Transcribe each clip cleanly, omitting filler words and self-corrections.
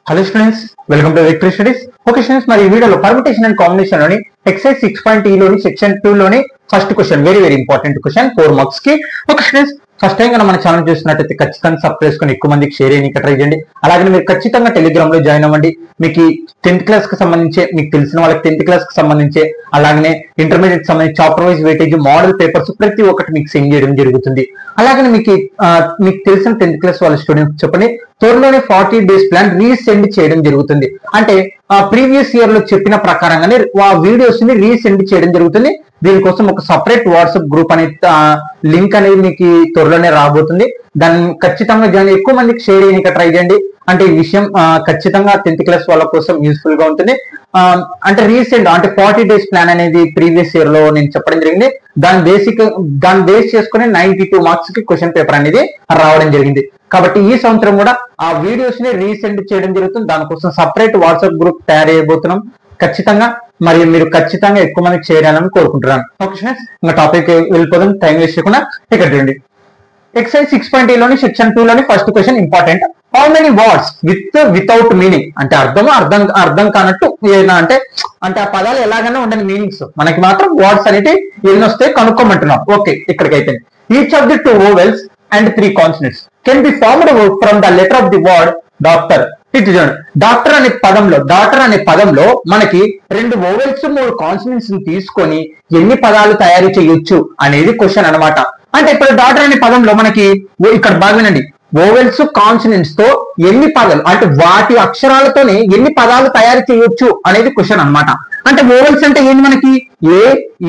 Hello students, welcome to Victory Studies. Okay students, మరి ఈ వీడియోలో పర్మిటేషన్ అండ్ కాంబినేషన్ లోని ఎక్సైజ్ 6.e లోని సెక్షన్ 2 లోని first question very important question 4 marks కి. ఓకే స్టూడెంట్స్, ఫస్ట్ టైం కనుక మన ఛానల్ చూస్తున్నట్లయితే ఖచ్చితంగా సబ్స్క్రైబ్ చేసుకొని ఎక్కువ మందికి షేర్ చేయడానికి ట్రై చేయండి. అలాగే మీరు ఖచ్చితంగా టెలిగ్రామ్ లో జాయిన్ అవ్వండి. మీకు 10th క్లాస్ కి సంబంధించి మీకు తెలిసిన వాళ్ళకి 10th క్లాస్ కి సంబంధించి అలాగే ఇంటర్మీడియట్ కి సంబంధించి chapter wise weightage model papers ప్రతి ఒక్కటి మీకు సెండ్ చేయడం జరుగుతుంది. అలాగే మీకు తెలిసిన 10th క్లాస్ వాళ్ళ స్టూడెంట్స్ చెప్పండి, త్వరలోనే 40 days ప్లాన్ రీసెండ్ చేయడం జరుగుతుంది. అంటే ప్రీవియస్ ఇయర్ లో చెప్పిన ప్రకారంగానే ఆ వీడియోస్ ని రీసెండ్ చేయడం జరుగుతుంది. దీనికోసం ఒక సపరేట్ వాట్సాప్ గ్రూప్ అనే లింక్ అనేది మీకు త్వరలోనే రాబోతుంది. దాన్ని ఖచ్చితంగా జాయిన్ ఎక్కువ మందికి షేర్ చేయడానికి ట్రై చేయండి. అంటే ఈ విషయం ఖచ్చితంగా 10th క్లాస్ వాళ్ళ కోసం యూస్ఫుల్ గా ఉంటుంది. అంటే రీసెంట్ అంటే 40 days ప్లాన్ అనేది ప్రీవియస్ ఇయర్ లో నేను చెప్పడం జరిగింది. దాన్ని బేస్ చేసుకుని 92 మార్క్స్ కి క్వశ్చన్ పేపర్ అనేది రావడం జరిగింది. కాబట్టి ఈ సంవత్సరం కూడా ఆ వీడియోస్ ని రీసెండ్ చేయడం జరుగుతుంది. దానికోసం సపరేట్ వాట్సాప్ గ్రూప్ తయారు చేయబోతున్నాం. ఖచ్చితంగా మరి మీరు ఖచ్చితంగా ఎక్కువ మందికి షేర్ చేయాలని కోరుకుంటున్నాను. ఓకే ఫ్రెండ్స్, ఇంకా టాపిక్ వెళ్ళిపోదాం, టైం వేస్ట్ చేయకుండా. ఇక్కడ చూడండి, ఎక్సైజ్ 6.e లోని సెక్షన్ 2 లోని first question important. How many words without meaning, అంటే అర్థం కానట్టు ఏదైనా అంటే ఆ పదాలు ఎలాగైనా ఉండని మీనింగ్స్ మనకి మాత్రం వర్డ్స్ అనేవి ఎన్ని వస్తాయి కనుక్కోమంటున్నాం. ఓకే, ఇక్కడికైతే each of the 2 vowels and 3 consonants can be formed from the letter of the word doctor. ఇటు చూడండి, డాక్టర్ అనే పదంలో మనకి 2 vowels 3 కాన్సనెంట్స్ తీసుకొని ఎన్ని పదాలు తయారు చేయొచ్చు అనేది క్వశ్చన్ అన్నమాట. అంటే ఇప్పుడు డాక్టర్ అనే పదంలో మనకి ఇక్కడ బాగా వినండి, వోవెల్స్ కాన్సనెంట్స్ తో ఎన్ని పదాలు అంటే వాటి అక్షరాలతోనే ఎన్ని పదాలు తయారు చేయొచ్చు అనేది క్వశ్చన్ అన్నమాట. అంటే వోవెల్స్ అంటే ఏంటి మనకి ఏ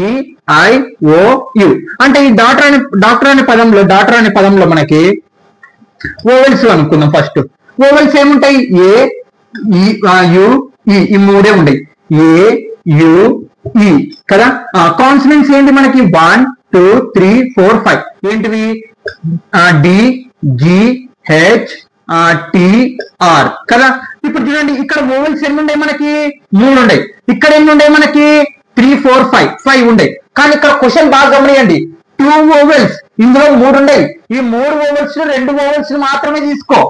ఈ ఐ ఓ యు. అంటే ఈ డాక్టర్ అనే పదంలో మనకి వోవెల్స్ అనుకుందాం. ఫస్ట్ వోవెల్స్ ఏముంటాయి, ఏ ఈ యు ఈ మూడే ఉంటాయి, ఏ యు ఈ కదా. కాన్సనెంట్స్ ఏంటి మనకి 1 2 3 4 5 ఏంటివి, D G H T R కదా. ఇప్పుడు చూడండి, ఇక్కడ వోవెల్స్ ఎన్ని ఉన్నాయి మనకి 3 ఉన్నాయి, ఇక్కడ ఎన్ని ఉన్నాయి మనకి 3 4 5 ఉన్నాయి. కానీ ఇక్కడ క్వశ్చన్ బాగా గమనియండి, 2 vowels ఇందులో 3 ఉన్నాయి. ఈ 3 vowels 2 vowels మాత్రమే తీసుకో.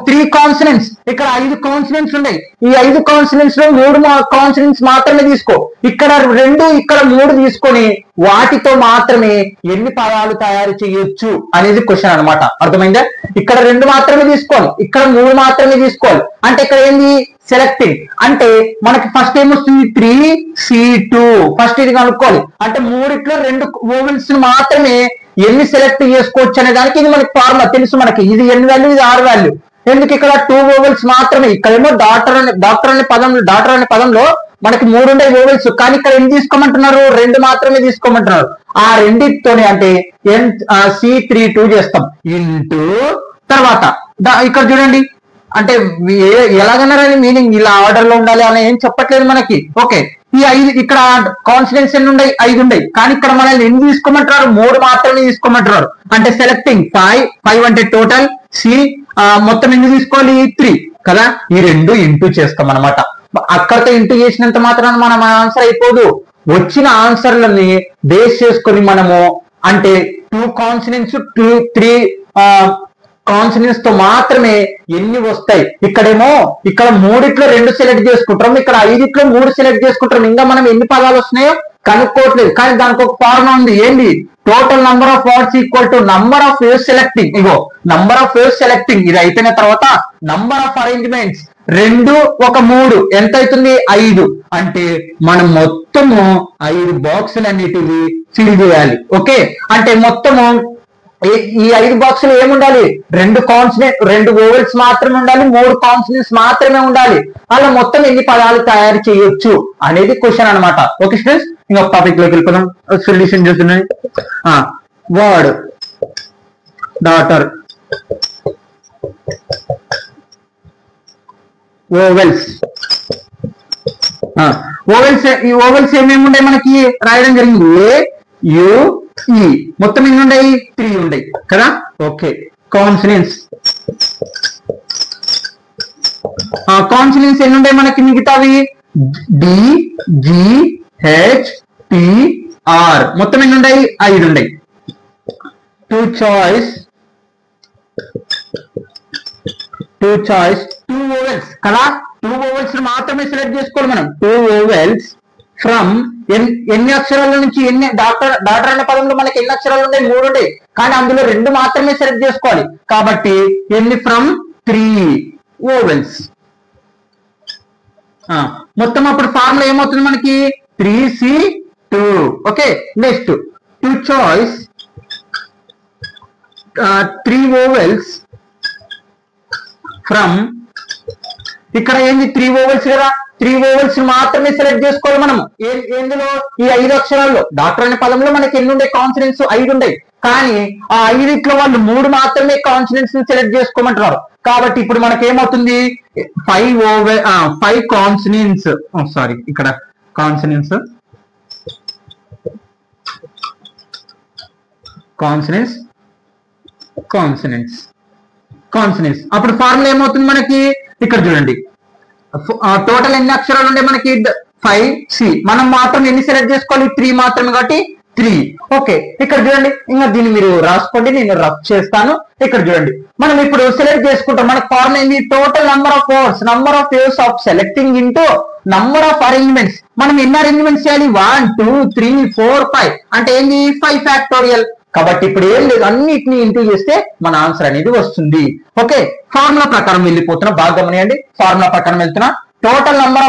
3 కాన్సనెంట్స్ ఇక్కడ 5 కాన్సనెంట్స్ ఉన్నాయి. ఈ 5 కాన్సనెంట్స్ లో 3 కాన్సనెంట్స్ మాత్రమే తీసుకో. ఇక్కడ 2 ఇక్కడ 3 తీసుకొని వాటితో మాత్రమే ఎన్ని పదాలు తయారు చేయొచ్చు అనేది క్వశ్చన్ అన్నమాట. అర్థమైందా? ఇక్కడ 2 మాత్రమే తీసుకోవాలి, ఇక్కడ 3 మాత్రమే తీసుకోవాలి. అంటే ఇక్కడ ఏంది సెలెక్టింగ్. అంటే మనకి ఫస్ట్ ఏమొస్తుంది 3C2. ఫస్ట్ ఇది కనుక్కోవాలి. అంటే 3 2 వోవెల్స్ మాత్రమే ఎన్ని సెలెక్ట్ చేసుకోవచ్చు అనే దానికి ఇది మనకి ఫార్ములా తెలుసు. మనకి ఇది ఎన్ని వాల్యూ, ఇది 6 వాల్యూ. ఎందుకు ఇక్కడ 2 vowels మాత్రమే, ఇక్కడేమో డాక్టర్ అనే పదంలో మనకి 3 ఉండే వోవెల్స్, కానీ ఇక్కడ ఎన్ని తీసుకోమంటున్నారు 2 మాత్రమే తీసుకోమంటున్నారు. ఆ రెండితోనే అంటే C32 చేస్తాం ఇంటూ తర్వాత ఇక్కడ చూడండి, అంటే ఎలాగన్నారని మీనింగ్ ఇలా ఆర్డర్ లో ఉండాలి అని ఏం చెప్పట్లేదు మనకి. ఓకే, ఈ 5 ఇక్కడ కాన్ఫిడెన్స్ ఎన్ని ఉన్నాయి 5 ఉన్నాయి, కానీ ఇక్కడ మనల్ని ఎన్ని తీసుకోమంటున్నారు 3 మాత్రమే తీసుకోమంటున్నారు. అంటే సెలెక్టింగ్ 5 అంటే టోటల్ సి మొత్తం ఎన్ని తీసుకోవాలి 3 కదా. ఈ 2 ఇంటూ చేస్తాం అనమాట. అక్కడితో ఇంటూ చేసినంత మాత్రాన మనం ఆన్సర్ అయిపోదు. వచ్చిన ఆన్సర్లని బేస్ చేసుకొని మనము అంటే 2 కాన్సనెంట్స్ 3 కాన్సనెంట్స్ తో మాత్రమే ఎన్ని వస్తాయి. ఇక్కడేమో ఇక్కడ 3 2 సెలెక్ట్ చేసుకుంటాం, ఇక్కడ 5 3 సెలెక్ట్ చేసుకుంటాం. ఇంకా మనం ఎన్ని పదాలు వస్తున్నాయో కనుక్కోవట్లేదు. కానీ దానికి ఒక ఫార్ములా ఉంది, ఏంటి total number of words equal to number of waves selecting. Ego number of waves selecting ఇది అయిపోయిన తర్వాత నంబర్ ఆఫ్ అరేంజ్మెంట్స్ 2 1 3 ఎంత అవుతుంది 5. అంటే మనం మొత్తము 5 బాక్సులు అన్నిటివి ఫిల్ చేయాలి. ఓకే, అంటే మొత్తము ఈ 5 బాక్సులు ఏముండాలి 2 వోవెల్స్ మాత్రమే ఉండాలి, 3 కాన్సనెంట్స్ మాత్రమే ఉండాలి. అలా మొత్తం ఎన్ని పదాలు తయారు చేయొచ్చు అనేది క్వశ్చన్ అనమాట. ఓకే స్టూడెంట్స్, ఇంకొక టాపిక్ లోకి వెళ్ళిపోదాం. సొల్యూషన్ చూస్తున్నాయి. వర్డ్ డాటర్ వోవెల్స్ ఈ వోవెల్స్ ఏమేమి ఉన్నాయి మనకి రాయడం జరిగింది. ఏ యు ఈ మొత్తం ఎన్ని ఉన్నాయి 3 ఉన్నాయి కదా. ఓకే, కాన్సనెంట్స్ ఎన్ని ఉన్నాయి మనకి మిగతావి D G H T R మొత్తం ఎన్ని ఉన్నాయి 5 ఉన్నాయి. టు చాయిస్ 2 ఓవెల్స్ కదా, 2 ఓవెల్స్ మాత్రమే సెలెక్ట్ చేసుకోవాలి మనం. 2 ఓవెల్స్ ఫ్రమ్ ఎన్ని అక్షరాల నుంచి, ఎన్ని డాటర్ అనే పదంలో మనకి ఎన్ని అక్షరాలు ఉన్నాయి, 3 ఉంటాయి, కానీ అందులో 2 మాత్రమే సెలెక్ట్ చేసుకోవాలి. కాబట్టి ఎన్ని ఫ్రమ్ 3 ఓవెల్స్. మొత్తం అప్పుడు ఫార్ములా ఏమవుతుంది మనకి 3C2. Okay, next to choice 3 vowels from, ఇక్కడ ఏంది 3 ఓవెల్స్ కదా, 3 ఓవెల్స్ మాత్రమే సెలెక్ట్ చేసుకోవాలి మనం. ఎందులో ఈ 5 అక్షరాల్లో డాక్టర్ అనే పదంలో మనకి ఎన్ని ఉండే కాన్సనెంట్స్ 5 ఉంటాయి, కానీ ఆ 5 వాళ్ళు 3 మాత్రమే కాన్సనెంట్స్ సెలెక్ట్ చేసుకోమంటున్నారు. కాబట్టి ఇప్పుడు మనకి ఏమవుతుంది 5 కాన్సనెంట్స్, సారీ ఇక్కడ కాన్సనెంట్స్ అప్పుడు ఫార్ములా ఏమవుతుంది మనకి, ఇక్కడ చూడండి టోటల్ ఎన్ని అక్షరాలు ఉండే మనకి 5C, మనం మాత్రం ఎన్ని సెలెక్ట్ చేసుకోవాలి 3 మాత్రమే, కాబట్టి 3. ఓకే, ఇక్కడ చూడండి, ఇంకా దీన్ని మీరు రాసుకోండి, నేను రఫ్ చేస్తాను. ఇక్కడ చూడండి, మనం ఇప్పుడు సెలెక్ట్ చేసుకుంటాం. మనకు ఫార్ములా ఏంది, total number of waves of selecting into number of arrangements. మనం ఎన్ని అరేంజ్మెంట్స్ చేయాలి 1 2 3 4 5 అంటే ఏంది 5 ఫ్యాక్టోరియల్. కాబట్టి ఇప్పుడు ఏం లేదు, అన్నిటిని ఇంటూ చేస్తే మన ఆన్సర్ అనేది వస్తుంది. ఓకే, ఫార్ములా ప్రకారం వెళ్ళిపోతున్నా, బాగా గమనియండి. ఫార్ములా ప్రకారం వెళ్తున్నా, total number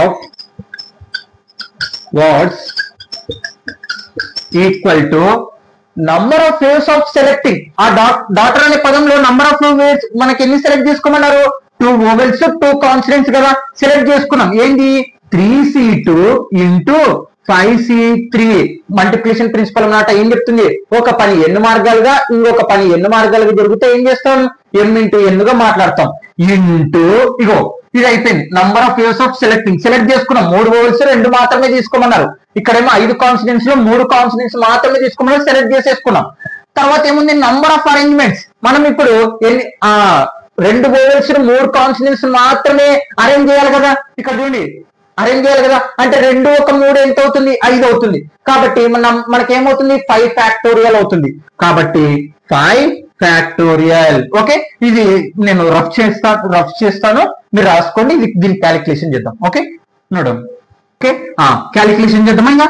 of words equal to number of waves of selecting. ఆ డాటర్ అనే పదంలో నంబర్ ఆఫ్ వేవ్స్ మనకి ఎన్ని సెలెక్ట్ చేసుకోమన్నారు, 2 ఓవెల్స్ 2 కాన్సనెంట్స్ కదా సెలెక్ట్ చేసుకున్నాం. ఏంది 3C2 into 5C3 multiplication principal అన్నమాట. ఏం చెప్తుంది, ఒక పని ఎన్ని మార్గాలుగా ఇంకొక పని ఎన్ని మార్గాలుగా జరిగితే ఏం చేస్తాం, m ఇంటూ n గా మాట్లాడతాం. ఇంటూ ఇగో ఇది అయిపోయింది, number of waves of select చేసుకున్నాం. 3 ఓవెల్స్ 2 మాత్రమే తీసుకోమన్నారు. ఇక్కడేమో 5 కాన్సనెంట్స్ లో 3 కాన్సనెంట్స్ మాత్రమే తీసుకోమన్నారు, సెలెక్ట్ చేసేసుకున్నాం. తర్వాత ఏముంది, నంబర్ ఆఫ్ అరేంజ్మెంట్స్. మనం ఇప్పుడు 2 ఓవెల్స్ 3 కాన్సనెంట్స్ మాత్రమే అరేంజ్ చేయాలి కదా. ఇక్కడ చూడండి అరేంజ్ చేయాలి కదా, అంటే 2 1 3 ఎంత అవుతుంది 5 అవుతుంది. కాబట్టి మనకేమవుతుంది 5 ఫ్యాక్టోరియల్ అవుతుంది. కాబట్టి 5 ఫ్యాక్టోరియల్. ఓకే, ఇది నేను రఫ్ చేస్తాను, మీరు రాసుకోండి. దీని క్యాలిక్యులేషన్ చేద్దాం. ఓకే, నోడం. ఓకే, క్యాలిక్యులేషన్ చేద్దాం. ఇంకా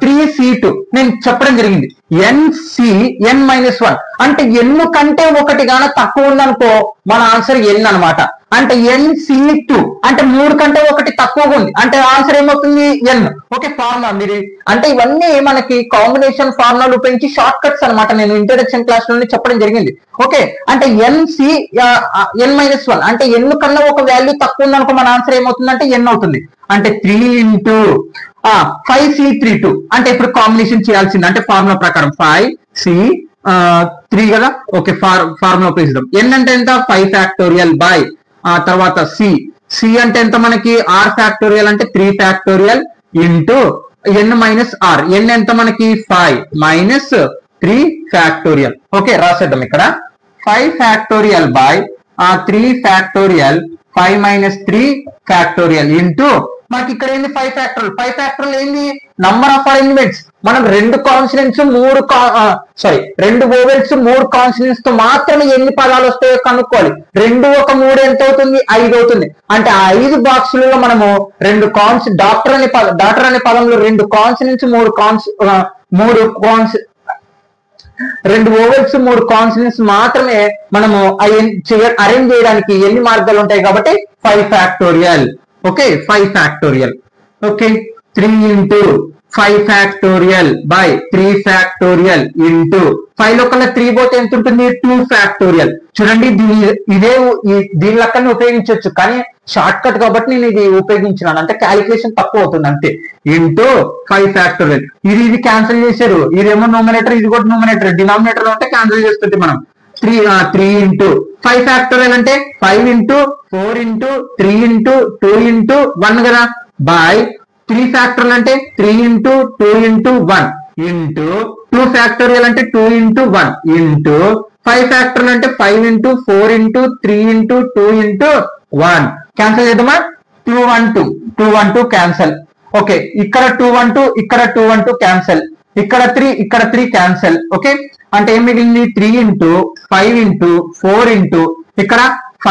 3C2 నేను చెప్పడం జరిగింది, n-1 అంటే ఎన్ను కంటే ఒకటి గాన తక్కువ ఉందనుకో మన ఆన్సర్ n అనమాట. అంటే nC2 అంటే 3 కంటే ఒకటి తక్కువగా ఉంది అంటే ఆన్సర్ ఏమవుతుంది n. ఓకే, ఫార్ములా మీరు అంటే ఇవన్నీ మనకి కాంబినేషన్ ఫార్ములాలు ఉపయోగించి షార్ట్ కట్స్ అనమాట. నేను ఇంట్రడక్షన్ క్లాస్ లోనే చెప్పడం జరిగింది. ఓకే, అంటే n-1 అంటే n కన్నా ఒక వాల్యూ తక్కువ ఉందనుకో మన ఆన్సర్ ఏమవుతుంది అంటే n అవుతుంది. అంటే 3 ఇంటూ 5C32 అంటే ఇప్పుడు కాంబినేషన్ చేయాల్సింది. అంటే ఫార్ములా ప్రకారం 5C3 కదా. ఓకే, ఫార్ములా ఉపయోగిద్దాం. n అంటే ఎంత 5 ఫ్యాక్టోరియల్ బై తర్వాత c అంటే ఎంత మనకి r ఫ్యాక్టోరియల్ అంటే 3 factorial into n minus r. n ఎంత మనకి 5 మైనస్ 3 ఫ్యాక్టోరియల్. ఓకే, రాసేద్దాం. ఇక్కడ 5 factorial by 3 factorial 5 minus 3 factorial into మనకి ఇక్కడ ఏంది 5 ఫ్యాక్టోరియల్. 5 ఫ్యాక్టోరియల్ ఏంది నంబర్ ఆఫ్ అరేంజ్మెంట్స్. మనం 2 కాన్సనెంట్స్ 2 ఓవెల్స్ 3 కాన్సనెంట్స్ తో మాత్రమే ఎన్ని పదాలు వస్తాయో కనుక్కోవాలి. 2 1 3 ఎంత అవుతుంది 5 అవుతుంది. అంటే ఆ 5 బాక్సులలో మనము 2 డాక్టర్ అనే పదంలో 2 కాన్సనెంట్స్ 2 ఓవెల్స్ 3 కాన్సనెంట్స్ మాత్రమే మనము అరేంజ్ చేయడానికి ఎన్ని మార్గాలు ఉంటాయి కాబట్టి 5 factorial. Okay, 5 factorial. Okay, 3 into 5 factorial by 3 factorial into 5 లో కల్లా 3 పోతే ఎంత ఉంటుంది 2 ఫ్యాక్టోరియల్. చూడండి దీని లెక్కని ఉపయోగించవచ్చు, కానీ షార్ట్ కట్ కాబట్టి నేను ఇది ఉపయోగించినాను. అంటే క్యాలిక్యులేషన్ తక్కువ అవుతుంది అంతే. Into 5 factorial. ఇది క్యాన్సిల్ చేశారు, ఇదేమో న్యూమరేటర్, ఇది కూడా న్యూమరేటర్. డినామినేటర్ లో ఉంటే క్యాన్సిల్ చేస్తుంటే మనం 3 ఇంటూ 5 ఫ్యాక్టోరియల్ అంటే 5 ఇంటూ 4 ఇంటూ 3 ఇంటూ 2 ఇంటూ 1 కదా బై 3 ఫ్యాక్టోరియల్ అంటే 3 ఇంటూ 2 ఇంటూ 1 ఇంటూ 2 ఫ్యాక్టోరియల్ అంటే 2 ఇంటూ 1 ఇంటూ 5 ఫ్యాక్టోరియల్ అంటే 5 into 4 into 3 into 2 into 1. Cancel చేద్దామా, 2 క్యాన్సిల్. ఓకే, ఇక్కడ 2 1 2 ఇక్కడ 2 1 2 క్యాన్సిల్, ఇక్కడ 3 క్యాన్సిల్. ఓకే, అంటే ఏం మిగిలింది 3 ఇంటూ 5 ఇంటూ 4 ఇంటూ ఇక్కడ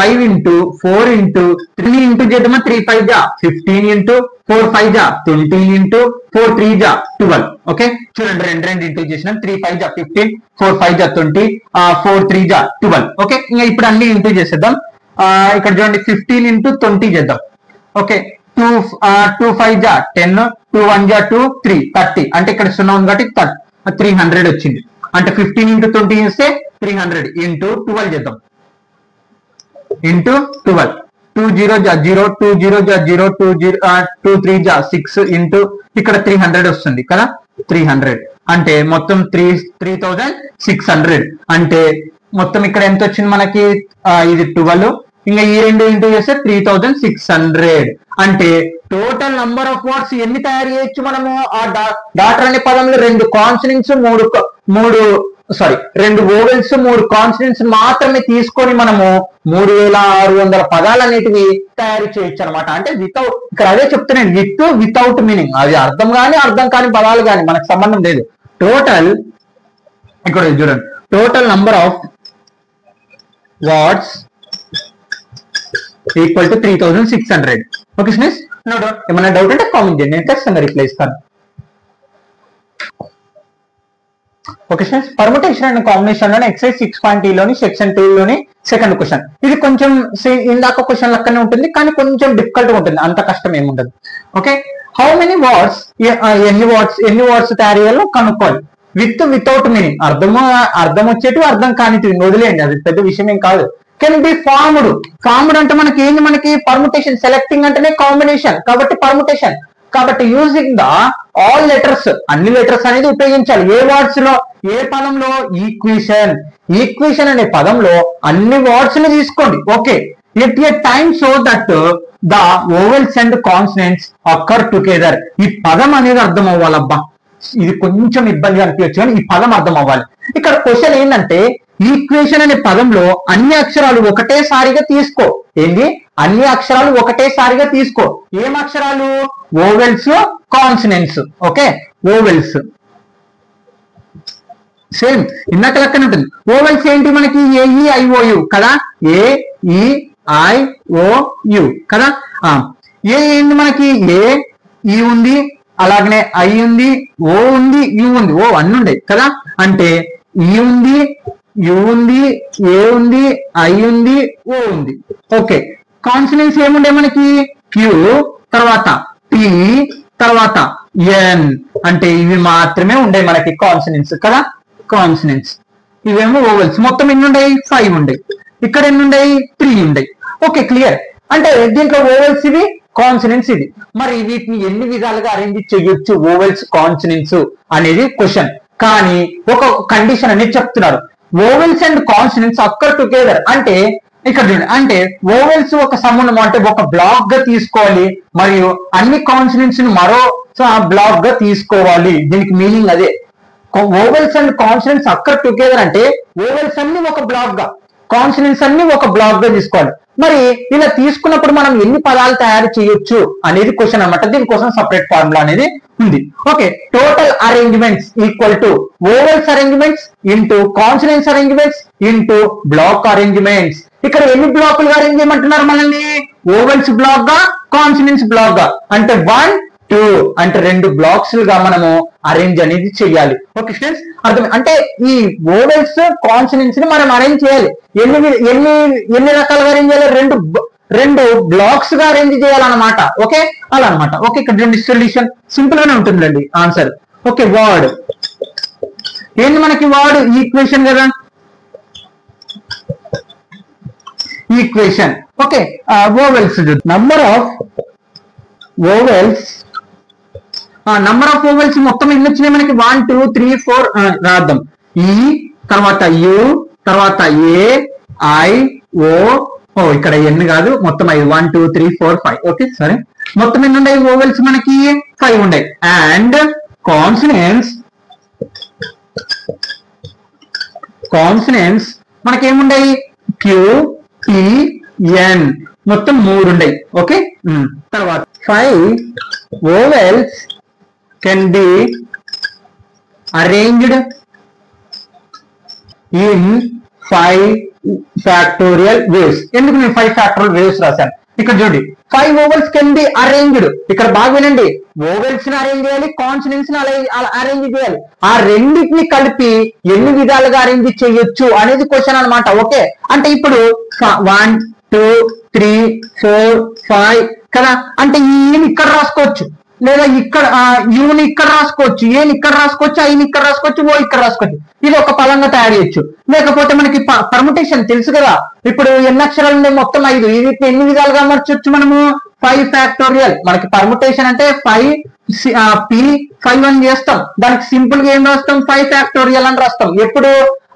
5 ఇంటూ 4 ఇంటూ 3 ఇంటూ చేద్దామా 3 5 జా 15 ఇంటూ 4 5 జా 20 ఇంటూ 4 3 జా 12. ఓకే చూడండి రెండు ఇంటూ చేసినాం 3 5 జా 15 4 5 జా 20 4 3 జా 12. ఓకే ఇంకా ఇప్పుడు అన్ని ఇంటూ చేసేద్దాం. ఇక్కడ చూడండి 15 ఇంటూ 20 చేద్దాం. ఓకే 2 5 జా 10 2 1 జా 2 3 30 అంటే ఇక్కడ 0 ఉంది కాబట్టి 300 వచ్చింది. అంటే 15 ఇంటూ 20 చేస్తే 300 ఇంటూ 12 చేద్దాం ఇంటూ 12 2 0 జా 0 2 0 జా 0 2 3 జా 6 ఇంటూ ఇక్కడ 300 వస్తుంది కదా 300 అంటే మొత్తం 3600 అంటే మొత్తం ఇక్కడ ఎంత వచ్చింది మనకి ఇది 12 ఇంకా ఈ రెండు ఇంటూ చేస్తే 3600 అంటే టోటల్ నంబర్ ఆఫ్ వర్డ్స్ ఎన్ని తయారు చేయొచ్చు మనము ఆ డాటర్ అనే పదంలో రెండు కాన్సనెంట్స్ రెండు వోవెల్స్ 3 కాన్సనెంట్స్ మాత్రమే తీసుకొని మనము 3600 పదాలు అనేటివి తయారు చేయొచ్చు అనమాట. అంటే వితౌట్ ఇక్కడ అదే చెప్తున్నాను వితౌట్ మీనింగ్ అది అర్థం కాని పదాలు కానీ మనకు సంబంధం లేదు. టోటల్ ఇక్కడ చూడండి total number of words equal to 3600. Okay students no doubt ఏమైనా డౌట్ అంటే కామెంట్ చేయండి నేను ఖచ్చితంగా రిప్లై ఇస్తాను. Okay students permutation and combination లోని ఎక్సైజ్ 6.3 లోని సెక్షన్ 2 లోని సెకండ్ క్వశ్చన్. ఇది కొంచెం ఇందాక క్వశ్చన్ లెక్కనే ఉంటుంది కానీ కొంచెం డిఫికల్ట్ గా ఉంటుంది అంత కష్టం ఏముండదు. ఓకే హౌ మెనీ వర్డ్స్ ఎన్ని వర్డ్స్ తయారు చేయాలో కనుక్కోవాలి వితౌట్ మీనింగ్ అర్థం వచ్చేటివి అర్థం కానిటివి వదిలేయండి అది పెద్ద విషయం ఏం కాదు. కెన్ బి ఫార్మ్డ్ అంటే మనకి పర్ముటేషన్ సెలెక్టింగ్ అంటేనే కాంబినేషన్ కాబట్టి పర్ముటేషన్ కాబట్టి యూజింగ్ ద ఆల్ లెటర్స్ అన్ని లెటర్స్ అనేది ఉపయోగించాలి. ఏ వర్డ్స్ లో ఏ పదంలో ఈక్వేషన్ అనే పదంలో అన్ని వర్డ్స్ ని తీసుకోండి. Okay at a time so that the vowels and consonants occur together. ఈ పదం అనేది అర్థం అవ్వాలబ్బా ఇది కొంచెం ఇబ్బందిగా అనిపించచ్చు కానీ ఈ పదం అర్థం అవ్వాలి. ఇక్కడ క్వశ్చన్ ఏంటంటే ఈక్వేషన్ అనే పదంలో అన్ని అక్షరాలు ఒకటేసారిగా తీసుకో. ఏంది అన్ని అక్షరాలు ఒకటేసారిగా తీసుకో. ఏం అక్షరాలు vowels consonants. Okay vowels same ఇందాక లెక్కన ఉంటుంది. వోవెల్స్ ఏంటి మనకి AEIOU కదా AEIOU కదా ఏ ఏంటి మనకి E ఉంది అలాగనే I ఉంది O ఉంది U ఉంది ఓ అన్ని ఉండే కదా అంటే E ఉంది U ఉంది A ఉంది I ఉంది O ఉంది. ఓకే కాన్సనెంట్స్ ఏముండే మనకి Q తర్వాత T తర్వాత N అంటే ఇవి మాత్రమే ఉండే మనకి కాన్సనెంట్స్ కదా కాన్సనెంట్స్ ఇవేమో ఓవెల్స్ మొత్తం ఎన్ని ఉన్నాయి 5 ఉన్నాయి ఇక్కడ ఎన్ని ఉన్నాయి 3 ఉన్నాయి. ఓకే క్లియర్ అంటే దీంట్లో ఓవెల్స్ ఇవి కాన్సనెంట్స్ ఇది. మరి వీటిని ఎన్ని విధాలుగా అరేంజ్ చేయొచ్చు ఓవెల్స్ కాన్సనెంట్స్ అనేది క్వశ్చన్ కానీ ఒక కండిషన్ అనేది చెప్తున్నారు. Vowels and consonants occur together అంటే ఇక్కడ చూడండి అంటే ఓవెల్స్ ఒక సంబంధం అంటే ఒక బ్లాక్ గా తీసుకోవాలి మరియు అన్ని కాన్సనెంట్స్ ని మరో బ్లాక్ గా తీసుకోవాలి. దీనికి మీనింగ్ అదే vowels and consonants occur together అంటే ఓవెల్స్ అన్ని ఒక బ్లాక్ గా కాన్సనెంట్స్ అన్ని ఒక బ్లాక్ గా తీసుకోవాలి. మరి ఇలా తీసుకున్నప్పుడు మనం ఎన్ని పదాలు తయారు చేయొచ్చు అనేది క్వశ్చన్ అన్నమాట. దీనికోసం సపరేట్ ఫార్ములా అనేది ఉంది. Okay total arrangements equal to vowels arrangements into consonants arrangements into block arrangements. ఇక్కడ ఎన్ని బ్లాకులుగా అరేంజ్ చేయమంటున్నారు మనల్ని ఓవెల్స్ బ్లాక్ గా కాన్సనెంట్స్ బ్లాక్ గా అంటే 1 2 అంటే 2 బ్లాక్స్ గా మనము అరేంజ్ అనేది చేయాలి. ఓకే స్టూడెంట్స్ అర్థం అంటే ఈ ఓవెల్స్ కాన్సనెంట్స్ ని మనం అరేంజ్ చేయాలి. ఎన్ని రకాలుగా అరేంజ్ చేయాలి రెండు బ్లాక్స్ గా అరేంజ్ చేయాలన్నమాట. ఓకే అలా అనమాట. ఓకే ఇక్కడ రెండు సొల్యూషన్ సింపుల్ గానే ఉంటుందండి ఆన్సర్. ఓకే వర్డ్ ఏంది మనకి వర్డ్ ఈక్వేషన్ కదా equation. Okay vowels number of vowels మొత్తం ఎన్ని వచ్చినాయి మనకి 1 2 3 4 రాద్దాం. ఈ తర్వాత U తర్వాత A I O ఇక్కడ ఎన్ని కాదు మొత్తం 5 1 2 3 4 5. ఓకే సరే మొత్తం ఎన్ని ఉన్నాయి ఓవెల్స్ మనకి 5 ఉన్నాయి. అండ్ కాన్సనెంట్స్ మనకి ఏముండయి Q T N మొత్తం 3 ఉన్నాయి. ఓకే తర్వాత 5 vowels can be arranged in 5 factorial waves. ఎందుకు నేను 5 ఫ్యాక్టోరియల్ వేవ్స్ రాశాను? ఇక్కడ చూడండి 5 ఓవెల్స్ కెన్ బి అరేంజ్డ్. ఇక్కడ బాగా వినండి, ఓవెల్స్ ని అరేంజ్ చేయాలి, కాన్సనెంట్స్ ని అరేంజ్ చేయాలి. ఆ రెండింటిని కలిపి ఎన్ని విధాలుగా అరేంజ్ చేయొచ్చు అనేది క్వశ్చన్ అన్నమాట. ఓకే, అంటే ఇప్పుడు 1 2 3 4 5 కదా, అంటే ఈని ఇక్కడ రాసుకోవచ్చు, లేదా ఇక్కడ యూని ఇక్కడ రాసుకోవచ్చు, ఏని ఇక్కడ రాసుకోవచ్చు, ఐని ఇక్కడ రాసుకోవచ్చు, ఓ ఇక్కడ రాసుకోవచ్చు. ఇది ఒక పదంగా తయారు చేయొచ్చు. లేకపోతే మనకి పర్ముటేషన్ తెలుసు కదా, ఇప్పుడు ఎన్ని అక్షరాలు ఉన్నాయి? మొత్తం 5. వీటిని ఎన్ని విధాలుగా అమర్చొచ్చు మనము? 5 ఫ్యాక్టోరియల్. మనకి పర్ముటేషన్ అంటే 5 P5 అని చేస్తాం. దానికి సింపుల్ గా ఏం రాస్తాం? 5 ఫ్యాక్టోరియల్ అని రాస్తాం. ఎప్పుడు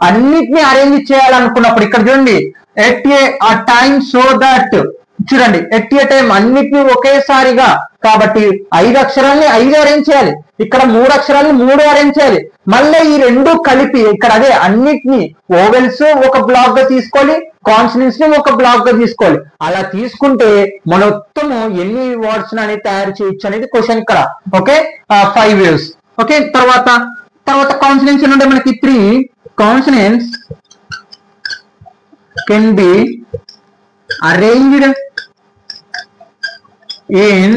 అన్నిటిని అరేంజ్ చేయాలనుకున్నప్పుడు. ఇక్కడ చూడండి, at a time so that, చూడండి ఎట్ ఏ టైం అన్నిటిని ఒకేసారిగా, కాబట్టి 5 అక్షరాలని 5 అరేంజ్ చేయాలి, ఇక్కడ 3 అక్షరాలని 3 అరేంజ్ చేయాలి. మళ్ళీ ఈ రెండు కలిపి ఇక్కడ అదే అన్నిటిని ఓవెల్స్ ఒక బ్లాక్ గా తీసుకోవాలి, కాన్సనెంట్స్ ని ఒక బ్లాక్ గా తీసుకోవాలి. అలా తీసుకుంటే మొత్తము ఎన్ని వర్డ్స్ అనేది తయారు చేయొచ్చు అనేది క్వశ్చన్ ఇక్కడ. Okay, 5 waves. ఓకే, తర్వాత కాన్సనెంట్స్ ఉంటే మనకి 3 consonants can be arranged in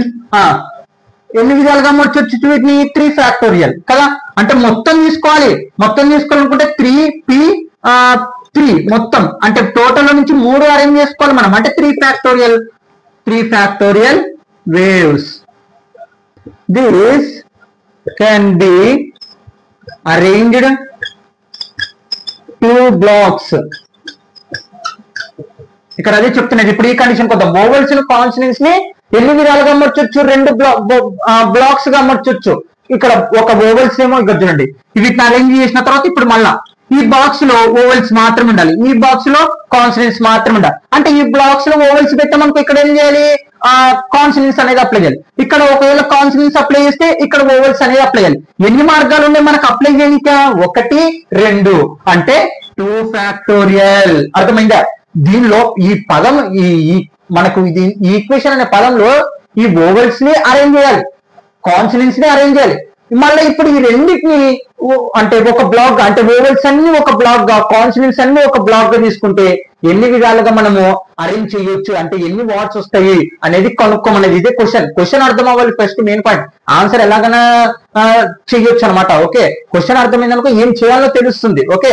ఎన్ని విధాలుగా అమర్చొచ్చు వీటిని? 3 ఫ్యాక్టోరియల్ కదా, అంటే మొత్తం తీసుకోవాలి. మొత్తం తీసుకోవాలనుకుంటే 3 మొత్తం అంటే టోటల్ నుంచి 3 అరేంజ్ చేసుకోవాలి మనం, అంటే 3 factorial waves. This can be arranged 2 blocks. ఇక్కడ అదే చెప్తున్నది. ఇప్పుడు ఈ కండిషన్ కొద్దాం. ఓవెల్స్ కాన్సనెంట్స్ ని ఎన్ని విధాలుగా అమర్చొచ్చు? 2 బ్లాక్స్ గా అమర్చొచ్చు. ఇక్కడ ఒక ఓవెల్స్ ఏమో ఇక్కడ చూడండి, వీటిని అరేంజ్ చేసిన తర్వాత ఇప్పుడు మళ్ళా ఈ బాక్స్ లో ఓవెల్స్ మాత్రం ఉండాలి, ఈ బాక్స్ లో కాన్సనెంట్స్ మాత్రం ఉండాలి. అంటే ఈ బ్లాక్స్ లో ఓవెల్స్ పెట్టామనుకో ఇక్కడ ఏం చేయాలి? కాన్సనెంట్స్ అనేది అప్లై చేయాలి. ఇక్కడ ఒకవేళ కాన్సనెంట్స్ అప్లై చేస్తే ఇక్కడ ఓవెల్స్ అనేది అప్లై చేయాలి. ఎన్ని మార్గాలు ఉన్నాయి మనకు అప్లై చేయక? 1 2 అంటే 2 ఫ్యాక్టోరియల్. అర్థమైందా? దీనిలో ఈ పదం మనకు ఇది ఈక్వేషన్ అనే పదంలో ఈ ఓవెల్స్ ని అరేంజ్ చేయాలి, కాన్సనెంట్స్ ని అరేంజ్ చేయాలి. మళ్ళీ ఇప్పుడు ఈ రెండింటిని అంటే ఒక బ్లాక్, అంటే ఓవెల్స్ అన్ని ఒక బ్లాక్ గా, కాన్సనెంట్స్ అన్ని ఒక బ్లాక్ గా తీసుకుంటే ఎన్ని విధాలుగా మనము అరేంజ్ చేయొచ్చు, అంటే ఎన్ని వర్డ్స్ వస్తాయి అనేది కనుక్కోమనేది. ఇదే క్వశ్చన్ అర్థం అవ్వాలి ఫస్ట్, మెయిన్ పాయింట్. ఆన్సర్ ఎలాగైనా చేయొచ్చు అనమాట. ఓకే, క్వశ్చన్ అర్థమైందనుకో ఏం చేయాలో తెలుస్తుంది. ఓకే,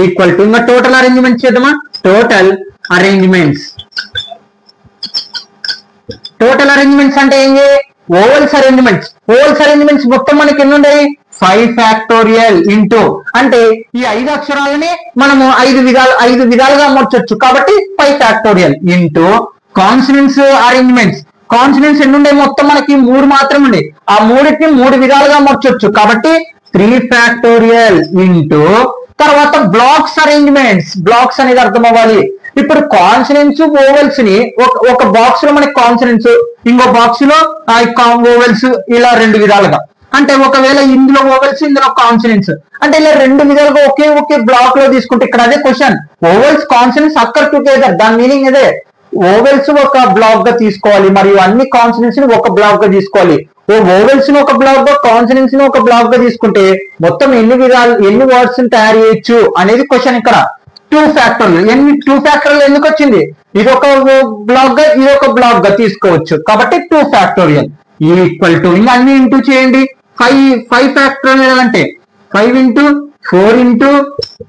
ఈక్వల్ టు ఇంకా టోటల్ అరేంజ్మెంట్స్ చేద్దామా? టోటల్ అరేంజ్మెంట్స్ అంటే ఏంటి? ఓవెల్స్ అరేంజ్మెంట్స్ మొత్తం మనకి ఎన్ని ఉన్నాయి? 5 ఫ్యాక్టోరియల్ ఇంటూ, అంటే ఈ 5 అక్షరాలని మనము 5 విధాలుగా అమర్చొచ్చు, కాబట్టి 5 factorial into consonants arrangements. Consonants ఎన్ని ఉండే? మొత్తం మనకి 3 మాత్రం ఉండే. ఆ 3ని 3 విధాలుగా అమర్చొచ్చు, కాబట్టి 3 ఫ్యాక్టోరియల్ ఇంటూ తర్వాత బ్లాక్స్ అరేంజ్మెంట్స్. బ్లాక్స్ అనేది అర్థం అవ్వాలి. ఇప్పుడు కాన్సనెంట్స్ ఓవెల్స్ ని ఒక బాక్స్ లో మనకి కాన్సనెంట్స్, ఇంకో బాక్స్ లో ఓవెల్స్, ఇలా 2 విధాలుగా. అంటే ఒకవేళ ఇందులో ఓవెల్స్ ఇందులో కాన్సనెంట్స్, అంటే ఇలా 2 విధాలుగా ఒకే బ్లాక్ లో తీసుకుంటే ఇక్కడ అదే question. Vowels consonants occur together, దాని మీనింగ్ ఇదే. ఓవెల్స్ ఒక బ్లాక్ గా తీసుకోవాలి మరియు అన్ని కాన్సనెంట్స్ ని ఒక బ్లాక్ గా తీసుకోవాలి. ఓవెల్స్ ని ఒక బ్లాక్ గా, కాన్సనెంట్స్ ని ఒక బ్లాక్ గా తీసుకుంటే మొత్తం ఎన్ని వర్డ్స్ ని తయారు చేయొచ్చు అనేది క్వశ్చన్. ఇక్కడ 2 ఫ్యాక్టోరియల్. 2 ఫ్యాక్టోరియల్ ఎందుకు వచ్చింది? ఇది ఒక బ్లాక్ గా, ఇది ఒక బ్లాక్ గా తీసుకోవచ్చు, కాబట్టి 2 ఫ్యాక్టోరియల్ ఈక్వల్ టు, ఇంకా అన్ని ఇంటూ చేయండి. 5 ఫ్యాక్టోరియల్ అంటే 5 ఇంటూ 4 ఇంటూ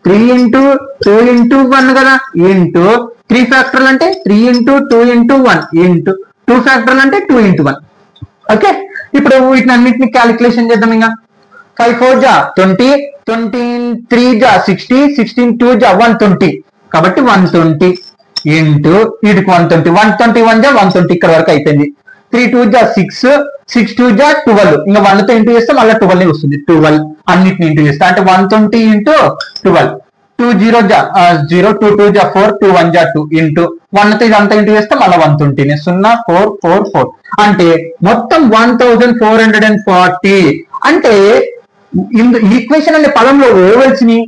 3 ఇంటూ 2 ఇంటూ 1 కదా, ఇంటూ 3 ఫ్యాక్టోరియల్ అంటే 3 ఇంటూ 2 ఇంటూ 1 ఇంటూ 2 ఫ్యాక్టోరియల్ అంటే 2 ఇంటూ 1. ఓకే, ఇప్పుడు వీటిని అన్నింటినీ క్యాలిక్యులేషన్ చేద్దాం. ఇంకా 5 4 జా 20, 23 జా 60, 16 2 జా 120, కాబట్టి 120 ఇంటూ వీటికి 120, 121 జా 120, ఇక్కడ వరకు అయిపోయింది. 3 2 జా 6, 6 2 జా 12, ఇంకా 1 తో ఇంటూ చేస్తే మళ్ళీ 12 వస్తుంది. 12 అన్నిటిని ఇంటూ చేస్తే అంటే 120 ఇంటూ 12. 2 0 జా 0, 2 2 జా 4, 2 1 జా 2 ఇంటూ 1 తో ఇదంతా ఇంటూ చేస్తే మళ్ళీ 120, 0 4 4 4, అంటే మొత్తం 1440. అంటే ఈక్వేషన్ అనే పదంలో ఓవెల్స్ ని,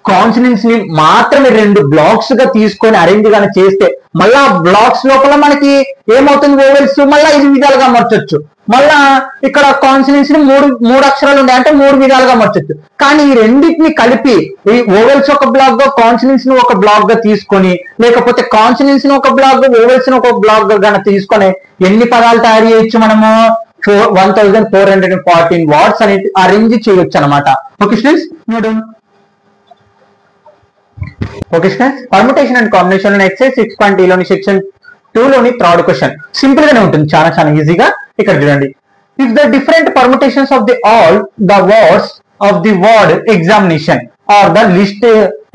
కాన్సనెంట్స్ ని మాత్రమే 2 బ్లాక్స్ గా తీసుకొని అరేంజ్ గానే చేస్తే మళ్ళా బ్లాక్స్ లోపల మనకి ఏమవుతుంది వోవెల్స్ మళ్ళా 5 విధాలుగా మార్చొచ్చు. మళ్ళా ఇక్కడ కాన్సనెంట్స్ ని మూడు అక్షరాలు ఉన్నాయి అంటే 3 విధాలుగా మార్చొచ్చు. కానీ ఈ రెండింటిని కలిపి ఈ వోవెల్స్ ఒక బ్లాక్ గా కాన్సనెంట్స్ ని ఒక బ్లాక్ గా తీసుకొని లేకపోతే కాన్సనెంట్స్ ని ఒక బ్లాక్ గా వోవెల్స్ ని ఒక బ్లాక్ గా తీసుకొని ఎన్ని పదాలు తయారు చేయొచ్చు మనము 1414 వర్డ్స్ అనేది అరేంజ్ చేయొచ్చు అనమాట. ఓకే స్టూడెంట్స్, చూడండి. Okay students, permutation and combination లోని ఎక్సైజ్ 6.e లోని సెక్షన్ 2 లోని థర్డ్ క్వశ్చన్ సింపుల్ గానే ఉంటుంది, చాలా ఈజీగా. ఇక్కడ చూడండి, if the different permutations of the all the words of the word examination are the list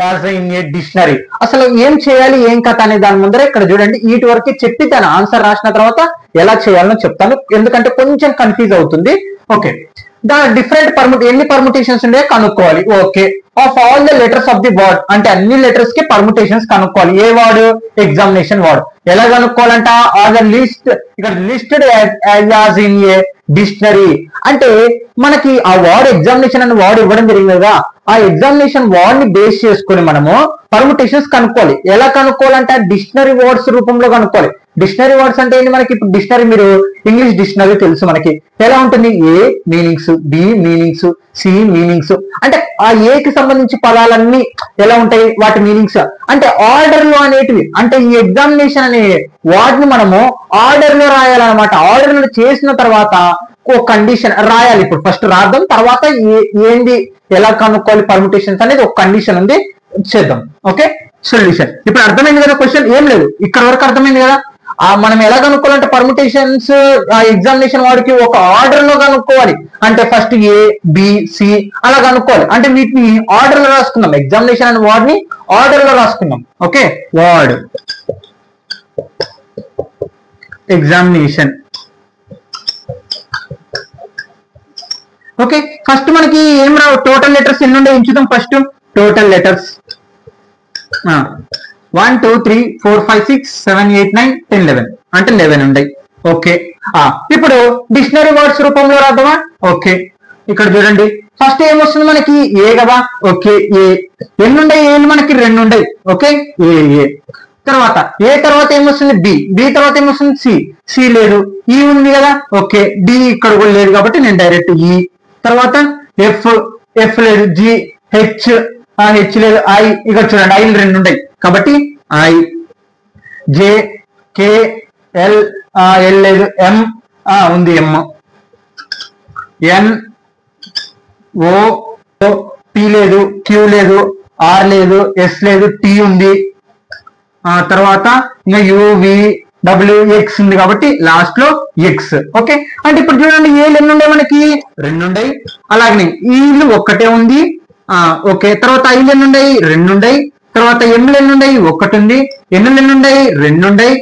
as in a dictionary. అసలు ఏం చేయాలి ఏం కథ అనే దాని ముందర ఇక్కడ చూడండి వీటి వరకు చెప్పి దాని ఆన్సర్ రాసిన తర్వాత ఎలా చేయాలో చెప్తాను, ఎందుకంటే కొంచెం కన్ఫ్యూజ్ అవుతుంది. ఓకే, ద డిఫరెంట్ ఎన్ని పర్ముటేషన్స్ ఉండే కనుక్కోవాలి. Okay, of all the letters of the word అంటే అన్ని లెటర్స్ కి పర్ముటేషన్స్ కనుక్కోవాలి. ఏ వర్డ్? Examination word. ఎలా కనుక్కోవాలంట? ఆర్ ద లిస్ట్, ఇక్కడ listed as in a dictionary అంటే మనకి ఆ వర్డ్ ఎగ్జామినేషన్ అనే వర్డ్ ఇవ్వడం జరిగింది కదా, ఆ ఎగ్జామినేషన్ వర్డ్ ని బేస్ చేసుకుని మనము పర్ముటేషన్స్ కనుక్కోవాలి. ఎలా కనుక్కోవాలంటే డిక్షనరీ వర్డ్స్ రూపంలో కనుక్కోవాలి. డిక్షనరీ వర్డ్స్ అంటే ఏంటి? మనకి ఇప్పుడు డిక్షనరీ, మీరు ఇంగ్లీష్ డిక్షనరీ తెలుసు మనకి ఎలా ఉంటుంది, A meanings, B meanings, C meanings, అంటే ఆ ఏకి సంబంధించి పదాలన్నీ ఎలా ఉంటాయి వాటి మీనింగ్స్ అంటే ఆర్డర్ లో అనేటివి. అంటే ఈ ఎగ్జామినేషన్ అనే వర్డ్ ని మనము ఆర్డర్ లో రాయాలన్నమాట. ఆర్డర్ లో చేసిన తర్వాత ఒక కండిషన్ రాయాలి. ఇప్పుడు ఫస్ట్ రాద్దాం, తర్వాత ఏంది ఎలా కనుక్కోవాలి పర్ముటేషన్స్ అనేది ఒక కండిషన్ ఉంది, చేద్దాం. Okay, solution. ఇప్పుడు అర్థమైంది కదా క్వశ్చన్? ఏం లేదు, ఇక్కడ వరకు అర్థమైంది కదా. మనం ఎలా కనుక్కోవాలంటే పర్ముటేషన్స్ ఎగ్జామినేషన్ వాడికి ఒక ఆర్డర్ లో కనుక్కోవాలి. అంటే ఫస్ట్ ఏ, బి, సి అలా కనుక్కోవాలి. అంటే వీటిని ఆర్డర్ లో రాసుకుందాం. ఎగ్జామినేషన్ అనే వర్డ్ ని ఆర్డర్ లో రాసుకుందాం. Okay, word examination. Okay, first మనకి ఏం రావు, టోటల్ లెటర్స్ ఎన్ని ఉండే ఉంచుదాం. ఫస్ట్ టోటల్ లెటర్స్ 1 2 3 4 5 6 7 8 9 10 11 అంటే 11 ఉన్నాయి. ఓకే, ఇప్పుడు డిక్షనరీ వర్డ్స్ రూపంలో రాద్దామా. ఓకే, ఇక్కడ చూడండి ఫస్ట్ ఏమొస్తుంది మనకి ఏ కదా. ఓకే, ఏ ఎన్ని ఉన్నాయి? ఏళ్ళు మనకి 2 ఉన్నాయి. ఓకే, ఏ తర్వాత ఏ తర్వాత ఏమొస్తుంది? బి, బి తర్వాత ఏమొస్తుంది? సి, సి లేదు. ఈ ఉంది కదా. ఓకే, డి ఇక్కడ కూడా లేదు కాబట్టి నేను డైరెక్ట్ ఈ. తర్వాత ఎఫ్, ఎఫ్ లేదు. జి, హెచ్, హెచ్ లేదు. ఐ, ఇక్కడ చూడండి ఐలు 2 ఉన్నాయి కాబట్టి I. J, K, L, L లేదు. ఎం ఉంది, ఎం. ఎన్, ఓ, పి లేదు. క్యూ లేదు. ఆర్ లేదు. ఎస్ లేదు. టి ఉంది. తర్వాత ఇంకా యువి, డబ్ల్యూ, ఎక్స్ ఉంది కాబట్టి లాస్ట్ లో ఎక్స్. ఓకే, అంటే ఇప్పుడు చూడండి ఏళ్ళు ఎన్ని ఉన్నాయి మనకి? 2 ఉన్నాయి. అలాగనే ఈలు ఒక్కటే ఉంది. ఓకే, తర్వాత ఐలు ఎన్ని ఉన్నాయి? 2 ఉన్నాయి. తర్వాత ఎన్నులు ఎన్ని ఉన్నాయి? 1 ఉంది. ఎన్నులు ఎన్ని ఉన్నాయి? 2 ఉన్నాయి.